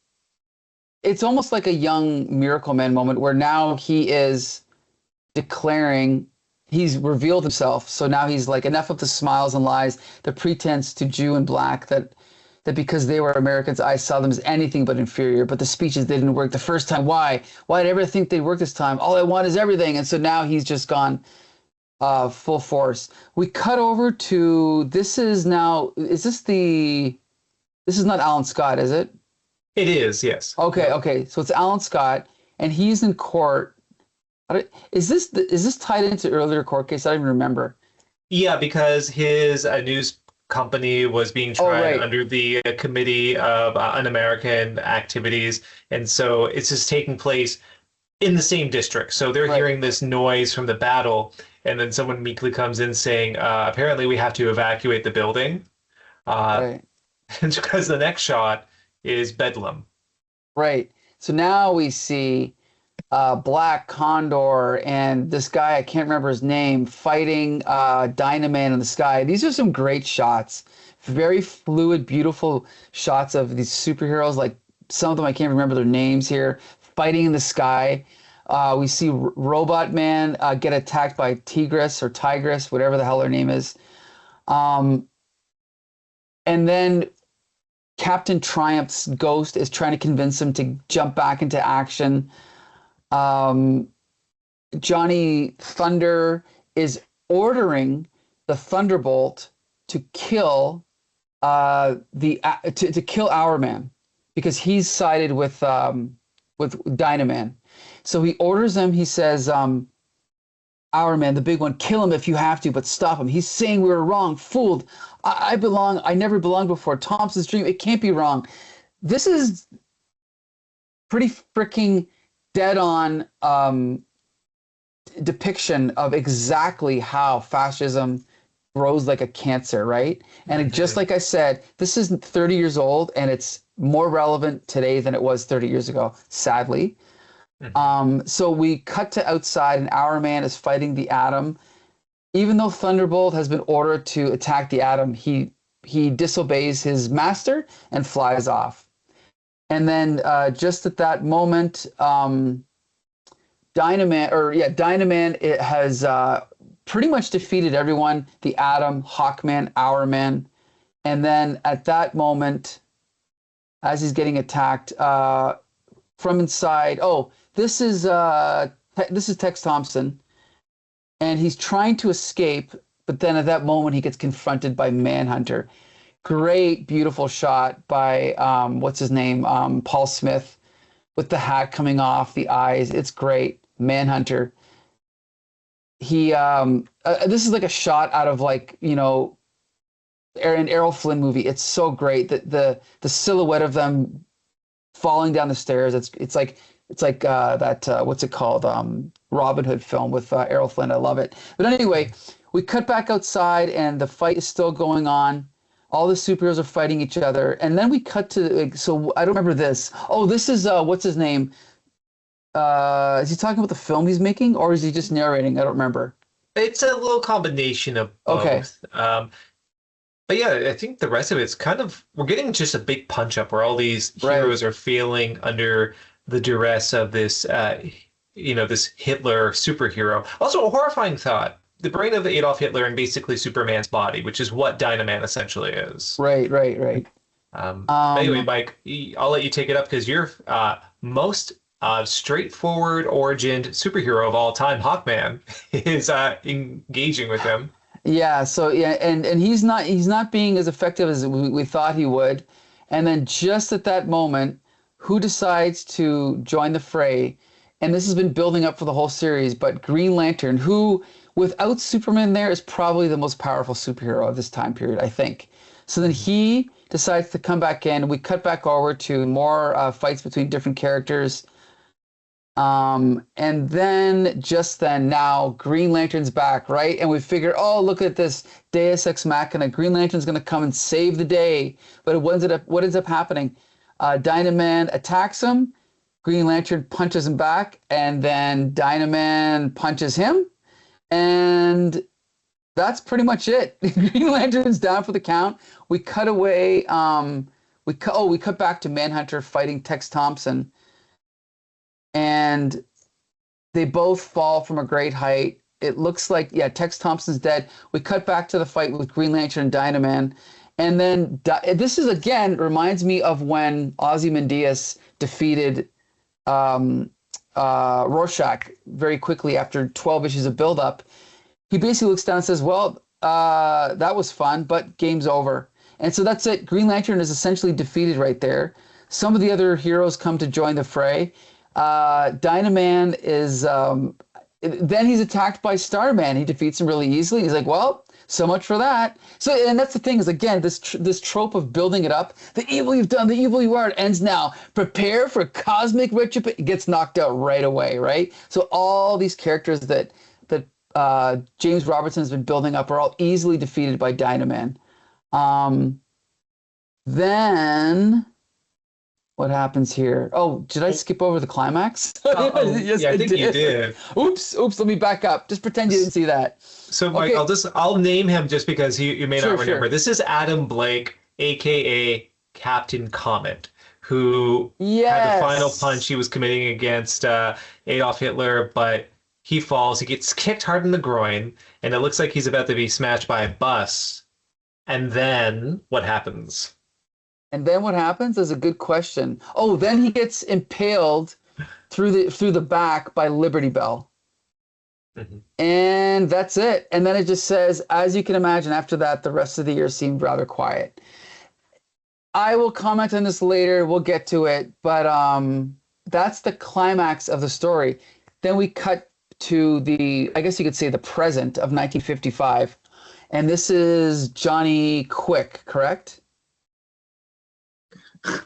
It's almost like a young Miracle Man moment where now he is declaring he's revealed himself. So now he's like, enough of the smiles and lies, the pretense to Jew and black that because they were Americans, I saw them as anything but inferior. But the speeches, they didn't work the first time. Why? Why did I ever think they'd work this time? All I want is everything. And so now he's just gone full force. We cut over to, this is not Alan Scott, is it? It is, yes. Okay. So it's Alan Scott, and he's in court. Is this tied into earlier court case? I don't even remember. Yeah, because his news company was being tried under the Committee of Un-American Activities, and so it's just taking place in the same district. So they're hearing this noise from the battle, and then someone meekly comes in saying, apparently we have to evacuate the building. And because the next shot is Bedlam. Right. So now we see Black Condor and this guy, I can't remember his name, fighting Dynaman in the sky. These are some great shots. Very fluid, beautiful shots of these superheroes. Like some of them, I can't remember their names here, fighting in the sky. We see Robot Man get attacked by Tigress, whatever the hell her name is. And then Captain Triumph's ghost is trying to convince him to jump back into action. Johnny Thunder is ordering the Thunderbolt to kill to kill Hourman because he's sided with Dynaman. So he orders him. He says, Hourman, the big one, kill him if you have to, but stop him. He's saying we were wrong, fooled. I belong. I never belonged before. Thompson's dream. It can't be wrong. This is pretty freaking dead on depiction of exactly how fascism grows like a cancer, right? And just like I said, this is 30 years old and it's more relevant today than it was 30 years ago, sadly. So we cut to outside and Hourman is fighting the Atom. Even though Thunderbolt has been ordered to attack the Atom, he disobeys his master and flies off. And then just at that moment, Dynaman it has pretty much defeated everyone, the Atom, Hawkman, Hourman. And then at that moment, as he's getting attacked from inside, this is Tex Thompson, and he's trying to escape, but then at that moment he gets confronted by Manhunter. Great, beautiful shot by what's his name, Paul Smith, with the hat coming off, the eyes. It's great. Manhunter. He this is like a shot out of like, you know, an Errol Flynn movie. It's so great that the silhouette of them falling down the stairs. It's like that what's it called? Robin Hood film with Errol Flynn. I love it. But anyway, we cut back outside and the fight is still going on. All the superheroes are fighting each other, and then we cut to so I don't remember this. Oh, this is what's his name? Is he talking about the film he's making, or is he just narrating? I don't remember. It's a little combination of both. Okay. But yeah, I think the rest of it's kind of, we're getting just a big punch up where all these heroes are feeling under the duress of this, this Hitler superhero. Also, a horrifying thought: the brain of Adolf Hitler and basically Superman's body, which is what Dynaman essentially is. Right. Anyway, Mike, I'll let you take it up because you're most straightforward origined superhero of all time, Hawkman, is engaging with him. Yeah, so yeah, and he's not being as effective as we thought he would. And then just at that moment, who decides to join the fray? And this has been building up for the whole series, but Green Lantern, who without Superman there is probably the most powerful superhero of this time period, I think. So then he decides to come back in. We cut back over to more fights between different characters. And then just then now Green Lantern's back, right? And we figure, oh, look at this Deus Ex Machina. Green Lantern's going to come and save the day. But what ends up happening? Dynaman attacks him. Green Lantern punches him back. And then Dynaman punches him. And that's pretty much it. Green Lantern's down for the count. We cut away. We cut back to Manhunter fighting Tex Thompson. And they both fall from a great height. It looks like, Tex Thompson's dead. We cut back to the fight with Green Lantern and Dynaman. And then this is, again, reminds me of when Ozymandias defeated Rorschach very quickly after 12 issues of buildup. He basically looks down and says, well, that was fun, but game's over. And so that's it. Green Lantern is essentially defeated right there. Some of the other heroes come to join the fray. Dynaman is then he's attacked by Starman. He defeats him really easily. He's like, well, so much for that. So, and that's the thing is, again, this trope of building it up. The evil you've done, the evil you are, it ends now. Prepare for cosmic retribution. It gets knocked out right away, right? So all these characters that James Robertson has been building up are all easily defeated by Dynaman. Then what happens here? Oh, did I skip over the climax? Yes, I think you did. Oops, let me back up. Just pretend you didn't see that. So, Mike, Okay. I'll name him just because you may not remember. Sure. This is Adam Blake, aka Captain Comet, who had Yes. the final punch. He was committing against Adolf Hitler, but he falls. He gets kicked hard in the groin, and it looks like he's about to be smashed by a bus. And then what happens? And then what happens is a good question. Oh, then he gets impaled through the back by Liberty Bell. Mhm. And that's it. And then it just says, as you can imagine, after that, the rest of the year seemed rather quiet. I will comment on this later. We'll get to it, but that's the climax of the story. Then we cut to the, I guess you could say, the present of 1955, and this is Johnny Quick, correct?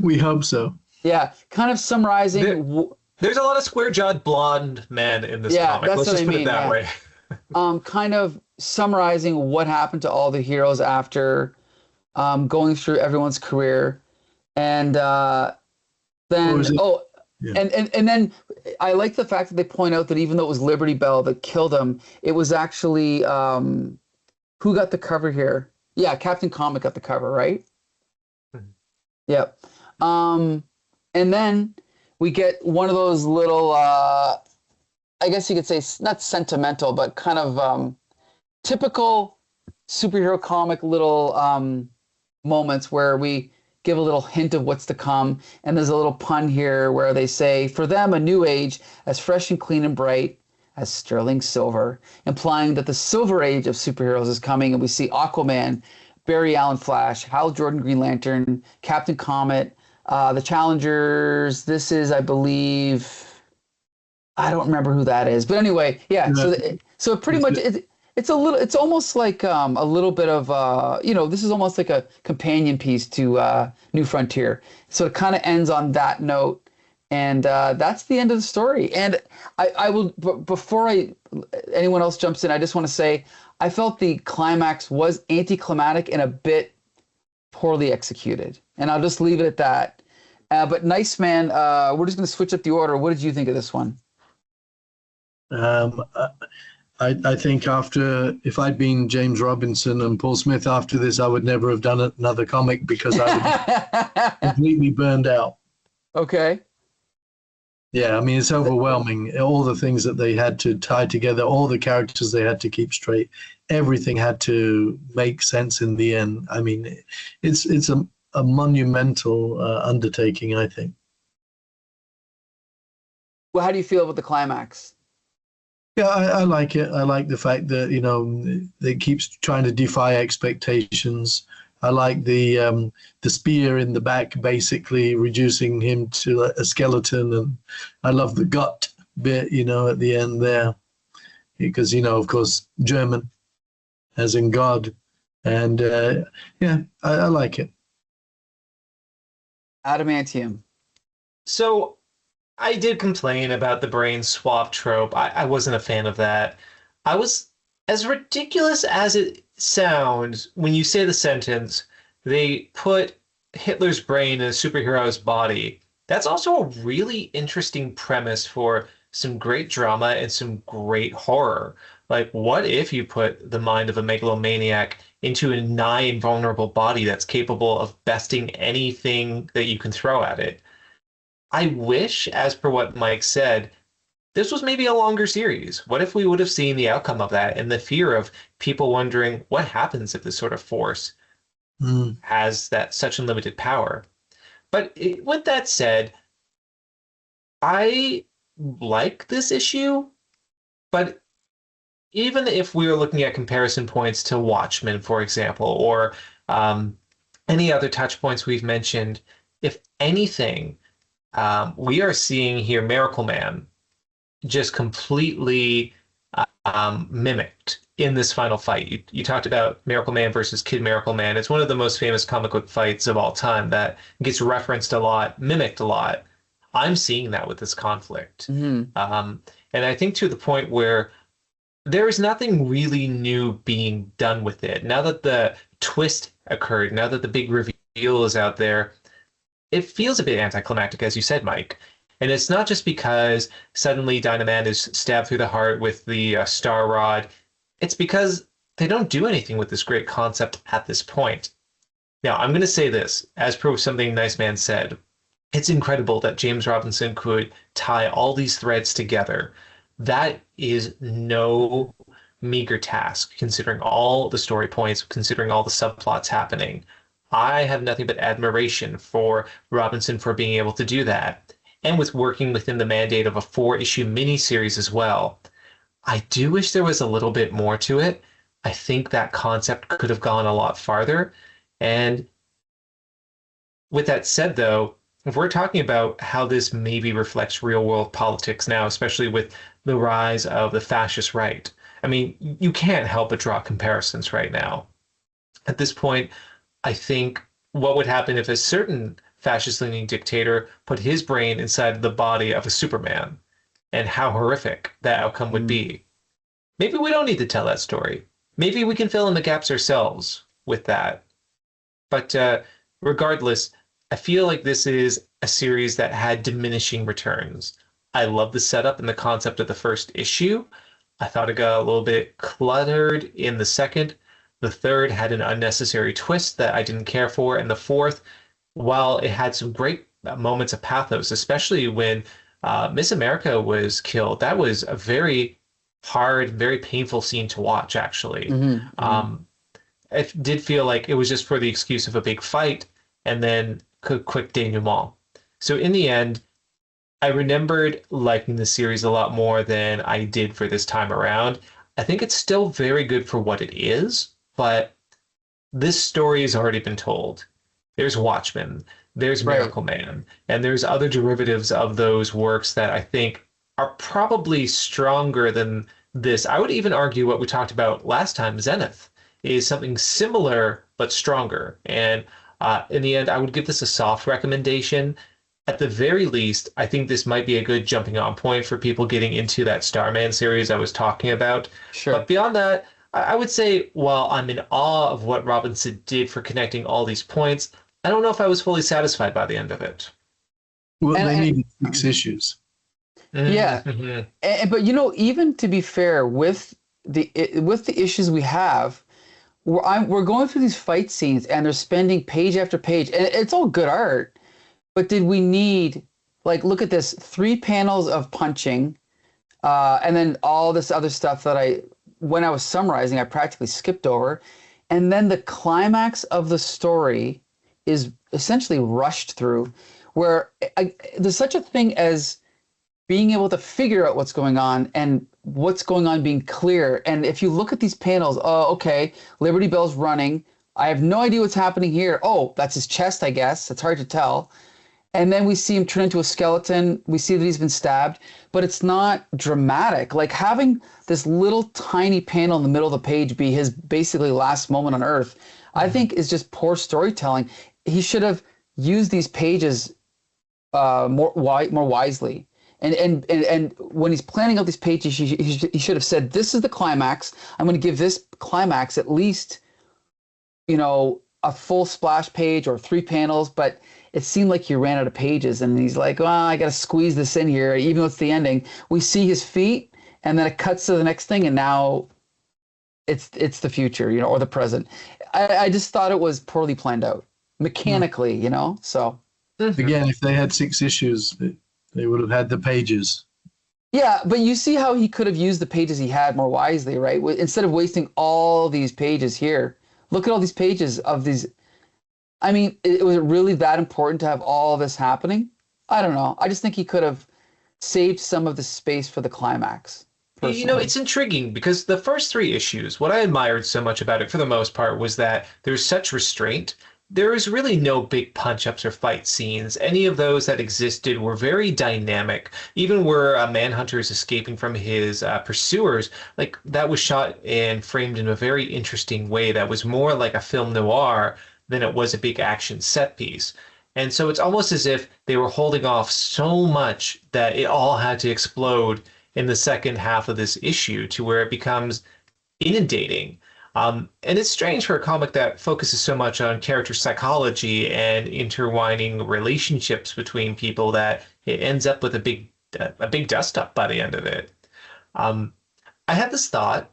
We hope so. Yeah, kind of summarizing. There's a lot of square-jawed blonde men in this Yeah, comic. that's Let's what just I put it mean. that Yeah. way. Kind of summarizing what happened to all the heroes after going through everyone's career, and Or then is it? oh, Yeah. and then I like the fact that they point out that even though it was Liberty Bell that killed him, it was actually who got the cover here? Yeah, Captain Comic got the cover, right? Mhm. Yep. Um, and then we get one of those little, I guess you could say, not sentimental, but kind of typical superhero comic little moments where we give a little hint of what's to come. And there's a little pun here where they say, for them, a new age, as fresh and clean and bright as sterling silver, implying that the silver age of superheroes is coming. And we see Aquaman, Barry Allen Flash, Hal Jordan Green Lantern, Captain Comet, the Challengers. This is, I believe, I don't remember who that is, but anyway, yeah. So pretty much it's a little, it's almost like a little bit of this is almost like a companion piece to New Frontier. So it kind of ends on that note, and that's the end of the story. And I will before anyone else jumps in, I just want to say I felt the climax was anticlimactic and a bit poorly executed, and I'll just leave it at that. But nice man, we're just going to switch up the order. What did you think of this one? Um, I think if I'd been James Robinson and Paul Smith after this, I would never have done another comic because I would be completely burned out. Okay. Yeah, I mean, it's overwhelming. All the things that they had to tie together, all the characters they had to keep straight, everything had to make sense in the end. I mean, it's a monumental undertaking, I think. Well, how do you feel about the climax? Yeah, I like it. I like the fact that it keeps trying to defy expectations. I like the spear in the back, basically reducing him to a skeleton, and I love the gut bit, at the end there, because of course, German, as in God, and yeah, I like it. Adamantium. So I did complain about the brain swap trope. I wasn't a fan of that. I was, as ridiculous as it sounds, when you say the sentence, they put Hitler's brain in a superhero's body. That's also a really interesting premise for some great drama and some great horror. Like, what if you put the mind of a megalomaniac into a nigh invulnerable body that's capable of besting anything that you can throw at it? I wish, as per what Mike said, this was maybe a longer series. What if we would have seen the outcome of that and the fear of people wondering what happens if this sort of force has that such unlimited power? But with that said, I like this issue, but even if we were looking at comparison points to Watchmen, for example, or any other touch points we've mentioned, if anything, we are seeing here Miracle Man just completely mimicked in this final fight. You talked about Miracle Man versus Kid Miracle Man. It's one of the most famous comic book fights of all time that gets referenced a lot, mimicked a lot. I'm seeing that with this conflict. And I think to the point where there is nothing really new being done with it. Now that the twist occurred, now that the big reveal is out there, it feels a bit anticlimactic, as you said, Mike. And it's not just because suddenly Dynaman is stabbed through the heart with the Star Rod. It's because they don't do anything with this great concept at this point. Now, I'm going to say this, as per something Nice Man said. It's incredible that James Robinson could tie all these threads together. That is no meager task, considering all the story points, considering all the subplots happening. I have nothing but admiration for Robinson for being able to do that, and with working within the mandate of a 4-issue miniseries as well. I do wish there was a little bit more to it. I think that concept could have gone a lot farther. And with that said, though, if we're talking about how this maybe reflects real world politics now, especially with the rise of the fascist right, I mean, you can't help but draw comparisons right now. At this point, I think what would happen if a certain fascist-leaning dictator put his brain inside the body of a Superman, and how horrific that outcome would be. Maybe we don't need to tell that story. Maybe we can fill in the gaps ourselves with that. But regardless, I feel like this is a series that had diminishing returns. I love the setup and the concept of the first issue. I thought it got a little bit cluttered in the second. The third had an unnecessary twist that I didn't care for. And the fourth, while it had some great moments of pathos, especially when Miss America was killed, that was a very hard, very painful scene to watch, actually. It did feel like it was just for the excuse of a big fight and then a quick denouement. So in the end, I remembered liking the series a lot more than I did for this time around. I think it's still very good for what it is, but this story has already been told. There's Watchmen, there's Miracle Man, and there's other derivatives of those works that I think are probably stronger than this. I would even argue what we talked about last time, Zenith, is something similar but stronger. And in the end, I would give this a soft recommendation. At the very least, I think this might be a good jumping on point for people getting into that Starman series I was talking about. Sure. But beyond that, I would say, while I'm in awe of what Robinson did for connecting all these points, I don't know if I was fully satisfied by the end of it. Well, they needed 6 issues. Yeah. But, even to be fair, with the issues we have, we're going through these fight scenes and they're spending page after page, and it's all good art. But did we need, look at this, 3 panels of punching, and then all this other stuff that when I was summarizing, I practically skipped over. And then the climax of the story is essentially rushed through, where there's such a thing as being able to figure out what's going on and what's going on being clear. And if you look at these panels, oh, okay, Liberty Bell's running. I have no idea what's happening here. Oh, that's his chest, I guess. It's hard to tell. And then we see him turn into a skeleton. We see that he's been stabbed, but it's not dramatic. Like having this little tiny panel in the middle of the page be his basically last moment on Earth, I think is just poor storytelling. He should have used these pages more wisely. And when he's planning out these pages, he should have said, "This is the climax. I'm going to give this climax at least, a full splash page or 3 panels." But it seemed like he ran out of pages, and he's like, "Well, I got to squeeze this in here," even though it's the ending. We see his feet, and then it cuts to the next thing, and now it's the future, or the present. I just thought it was poorly planned out mechanically, So again, if they had 6 issues, they would have had the pages. Yeah, but you see how he could have used the pages he had more wisely, right? Instead of wasting all these pages here. Look at all these pages of these. I mean, was it really that important to have all this happening? I don't know. I just think he could have saved some of the space for the climax. Personally. It's intriguing because the first 3 issues, what I admired so much about it for the most part was that there's such restraint. There is really no big punch-ups or fight scenes. Any of those that existed were very dynamic. Even where Manhunter is escaping from his pursuers, that was shot and framed in a very interesting way that was more like a film noir than it was a big action set piece. And so it's almost as if they were holding off so much that it all had to explode in the second half of this issue to where it becomes inundating. And it's strange for a comic that focuses so much on character psychology and intertwining relationships between people that it ends up with a big dust up by the end of it. I had this thought,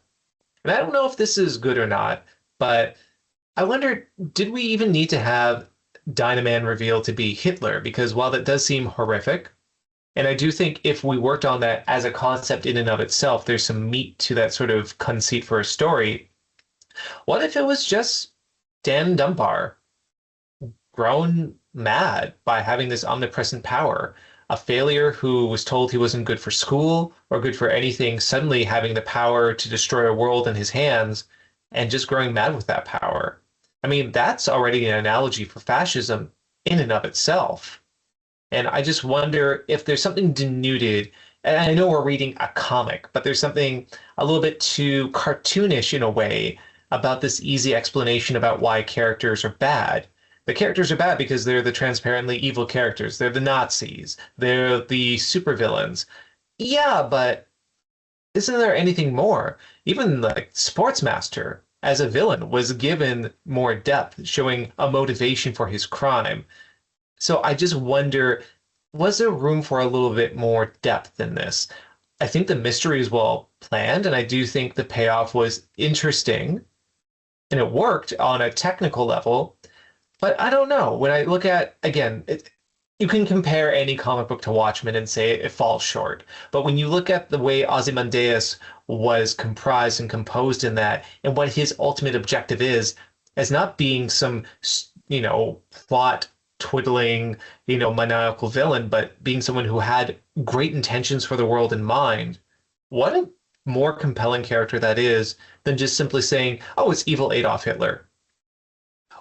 and I don't know if this is good or not, but I wonder, did we even need to have Dynaman revealed to be Hitler? Because while that does seem horrific, and I do think if we worked on that as a concept in and of itself, there's some meat to that sort of conceit for a story. What if it was just Dan Dunbar grown mad by having this omnipresent power? a failure who was told he wasn't good for school or good for anything, suddenly having the power to destroy a world in his hands and just growing mad with that power. I mean, that's already an analogy for fascism in and of itself. And I just wonder if there's something denuded. And I know we're reading a comic, but there's something a little bit too cartoonish in a way about this easy explanation about why characters are bad. The characters are bad because they're the transparently evil characters. They're the Nazis. They're the supervillains. Yeah, but isn't there anything more? Even like Sportsmaster, as a villain, was given more depth, showing a motivation for his crime. So I just wonder, was there room for a little bit more depth in this? I think the mystery is well planned, and I do think the payoff was interesting, and it worked on a technical level. But I don't know. When I look at, again, you can compare any comic book to Watchmen and say it falls short. But when you look at the way Ozymandias was comprised and composed in that, and what his ultimate objective is, as not being some, plot twiddling, maniacal villain, but being someone who had great intentions for the world in mind, what a more compelling character that is than just simply saying, oh, it's evil Adolf Hitler.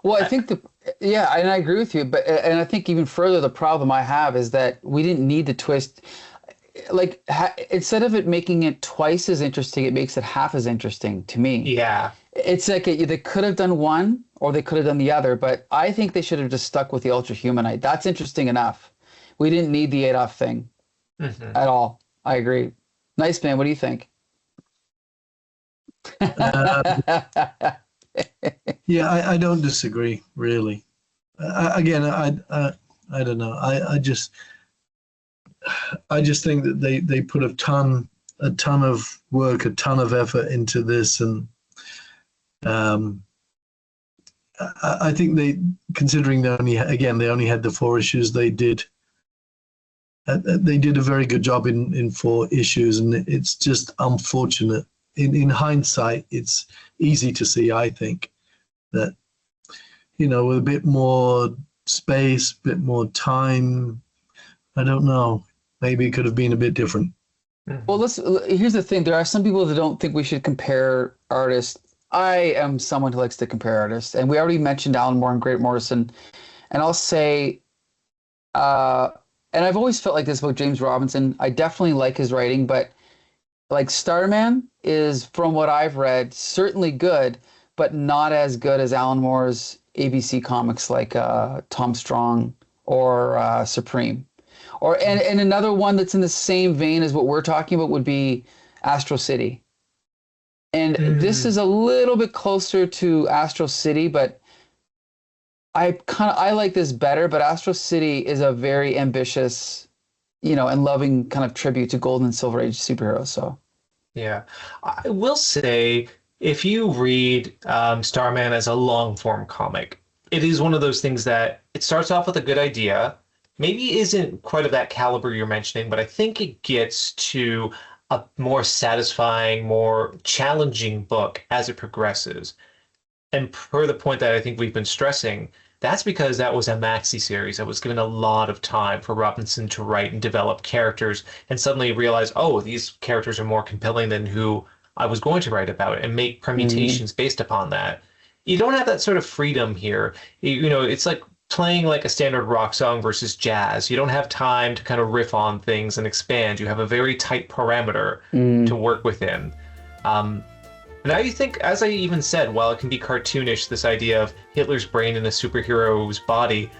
Well, I think yeah, and I agree with you, and I think even further, the problem I have is that we didn't need the twist. Like, instead of it making it twice as interesting, it makes it half as interesting to me. Yeah. It's like they could have done one or they could have done the other, but I think they should have just stuck with the Ultra Humanite. That's interesting enough. We didn't need the Adolf thing at all. I agree. Nice, man. What do you think? Yeah, I don't disagree, really. Again, I don't know. I just think that they put a ton of work, a ton of effort into this, and I think considering they only had the 4 issues, they did a very good job in 4 issues, and it's just unfortunate. In hindsight, it's easy to see, I think, that, with a bit more space, a bit more time, I don't know, maybe it could have been a bit different. Well, here's the thing. There are some people that don't think we should compare artists. I am someone who likes to compare artists, and we already mentioned Alan Moore and Grant Morrison, and I'll say, and I've always felt like this about James Robinson. I definitely like his writing, but like Starman is, from what I've read, certainly good, but not as good as Alan Moore's ABC comics like Tom Strong or Supreme. And another one that's in the same vein as what we're talking about would be Astro City. And this is a little bit closer to Astro City, but I like this better, but Astro City is a very ambitious, and loving kind of tribute to Golden and Silver Age superheroes. So, yeah, I will say, if you read Starman as a long form comic, it is one of those things that it starts off with a good idea, maybe isn't quite of that caliber you're mentioning, but I think it gets to a more satisfying, more challenging book as it progresses. And per the point that I think we've been stressing, that's because that was a maxi series that was given a lot of time for Robinson to write and develop characters, and suddenly realize, oh, these characters are more compelling than who I was going to write about, and make permutations based upon that. You don't have that sort of freedom here. It's like playing like a standard rock song versus jazz. You don't have time to kind of riff on things and expand. You have a very tight parameter to work within. Now you think, as I even said, while it can be cartoonish, this idea of Hitler's brain in a superhero's body,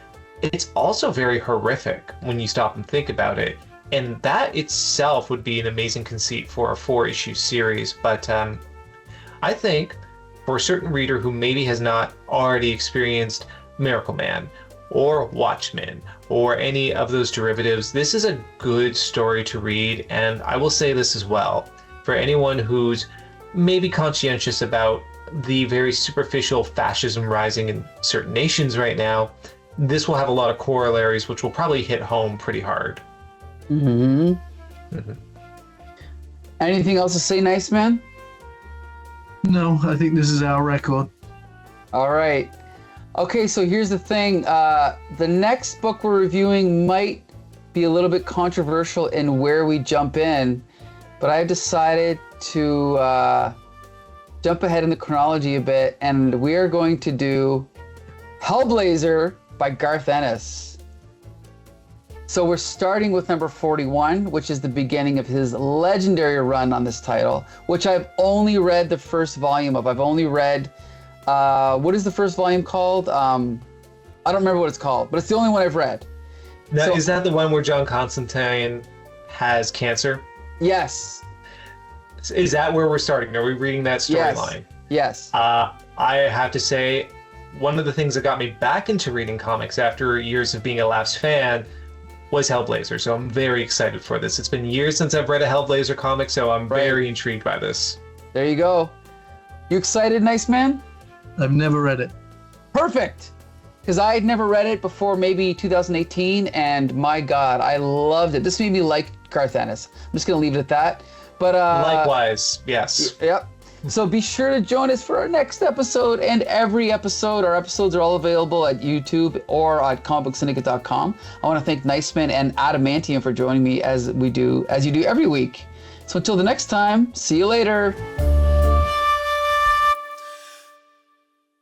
it's also very horrific when you stop and think about it. And that itself would be an amazing conceit for a 4-issue series. But I think for a certain reader who maybe has not already experienced Miracle Man or Watchmen or any of those derivatives, this is a good story to read. And I will say this as well, for anyone who's maybe conscientious about the very superficial fascism rising in certain nations right now, this will have a lot of corollaries which will probably hit home pretty hard. Anything else to say, Nice Man? No, I think this is our record. All right. Okay, so here's the thing. The next book we're reviewing might be a little bit controversial in where we jump in, but I've decided to jump ahead in the chronology a bit, and we are going to do Hellblazer by Garth Ennis. So we're starting with number 41, which is the beginning of his legendary run on this title, which I've only read the first volume of. I've only read, what is the first volume called? I don't remember what it's called, but it's the only one I've read. Now, So- is that the one where John Constantine has cancer? Yes. Is that where we're starting? Are we reading that storyline? Yes. I have to say, one of the things that got me back into reading comics after years of being a lapsed fan was Hellblazer, so I'm very excited for this. It's been years since I've read a Hellblazer comic, so I'm very intrigued by this. There you go. You excited, Nice Man? I've never read it. Perfect. Because I had never read it before maybe 2018, and my God, I loved it. This made me like Garth Ennis. I'm just going to leave it at that. But Likewise, yes. Yep. So be sure to join us for our next episode and every episode. Our episodes are all available at YouTube or at comicbooksyndicate.com. I want to thank Niceman and Adamantium for joining me as you do every week. So until the next time, see you later.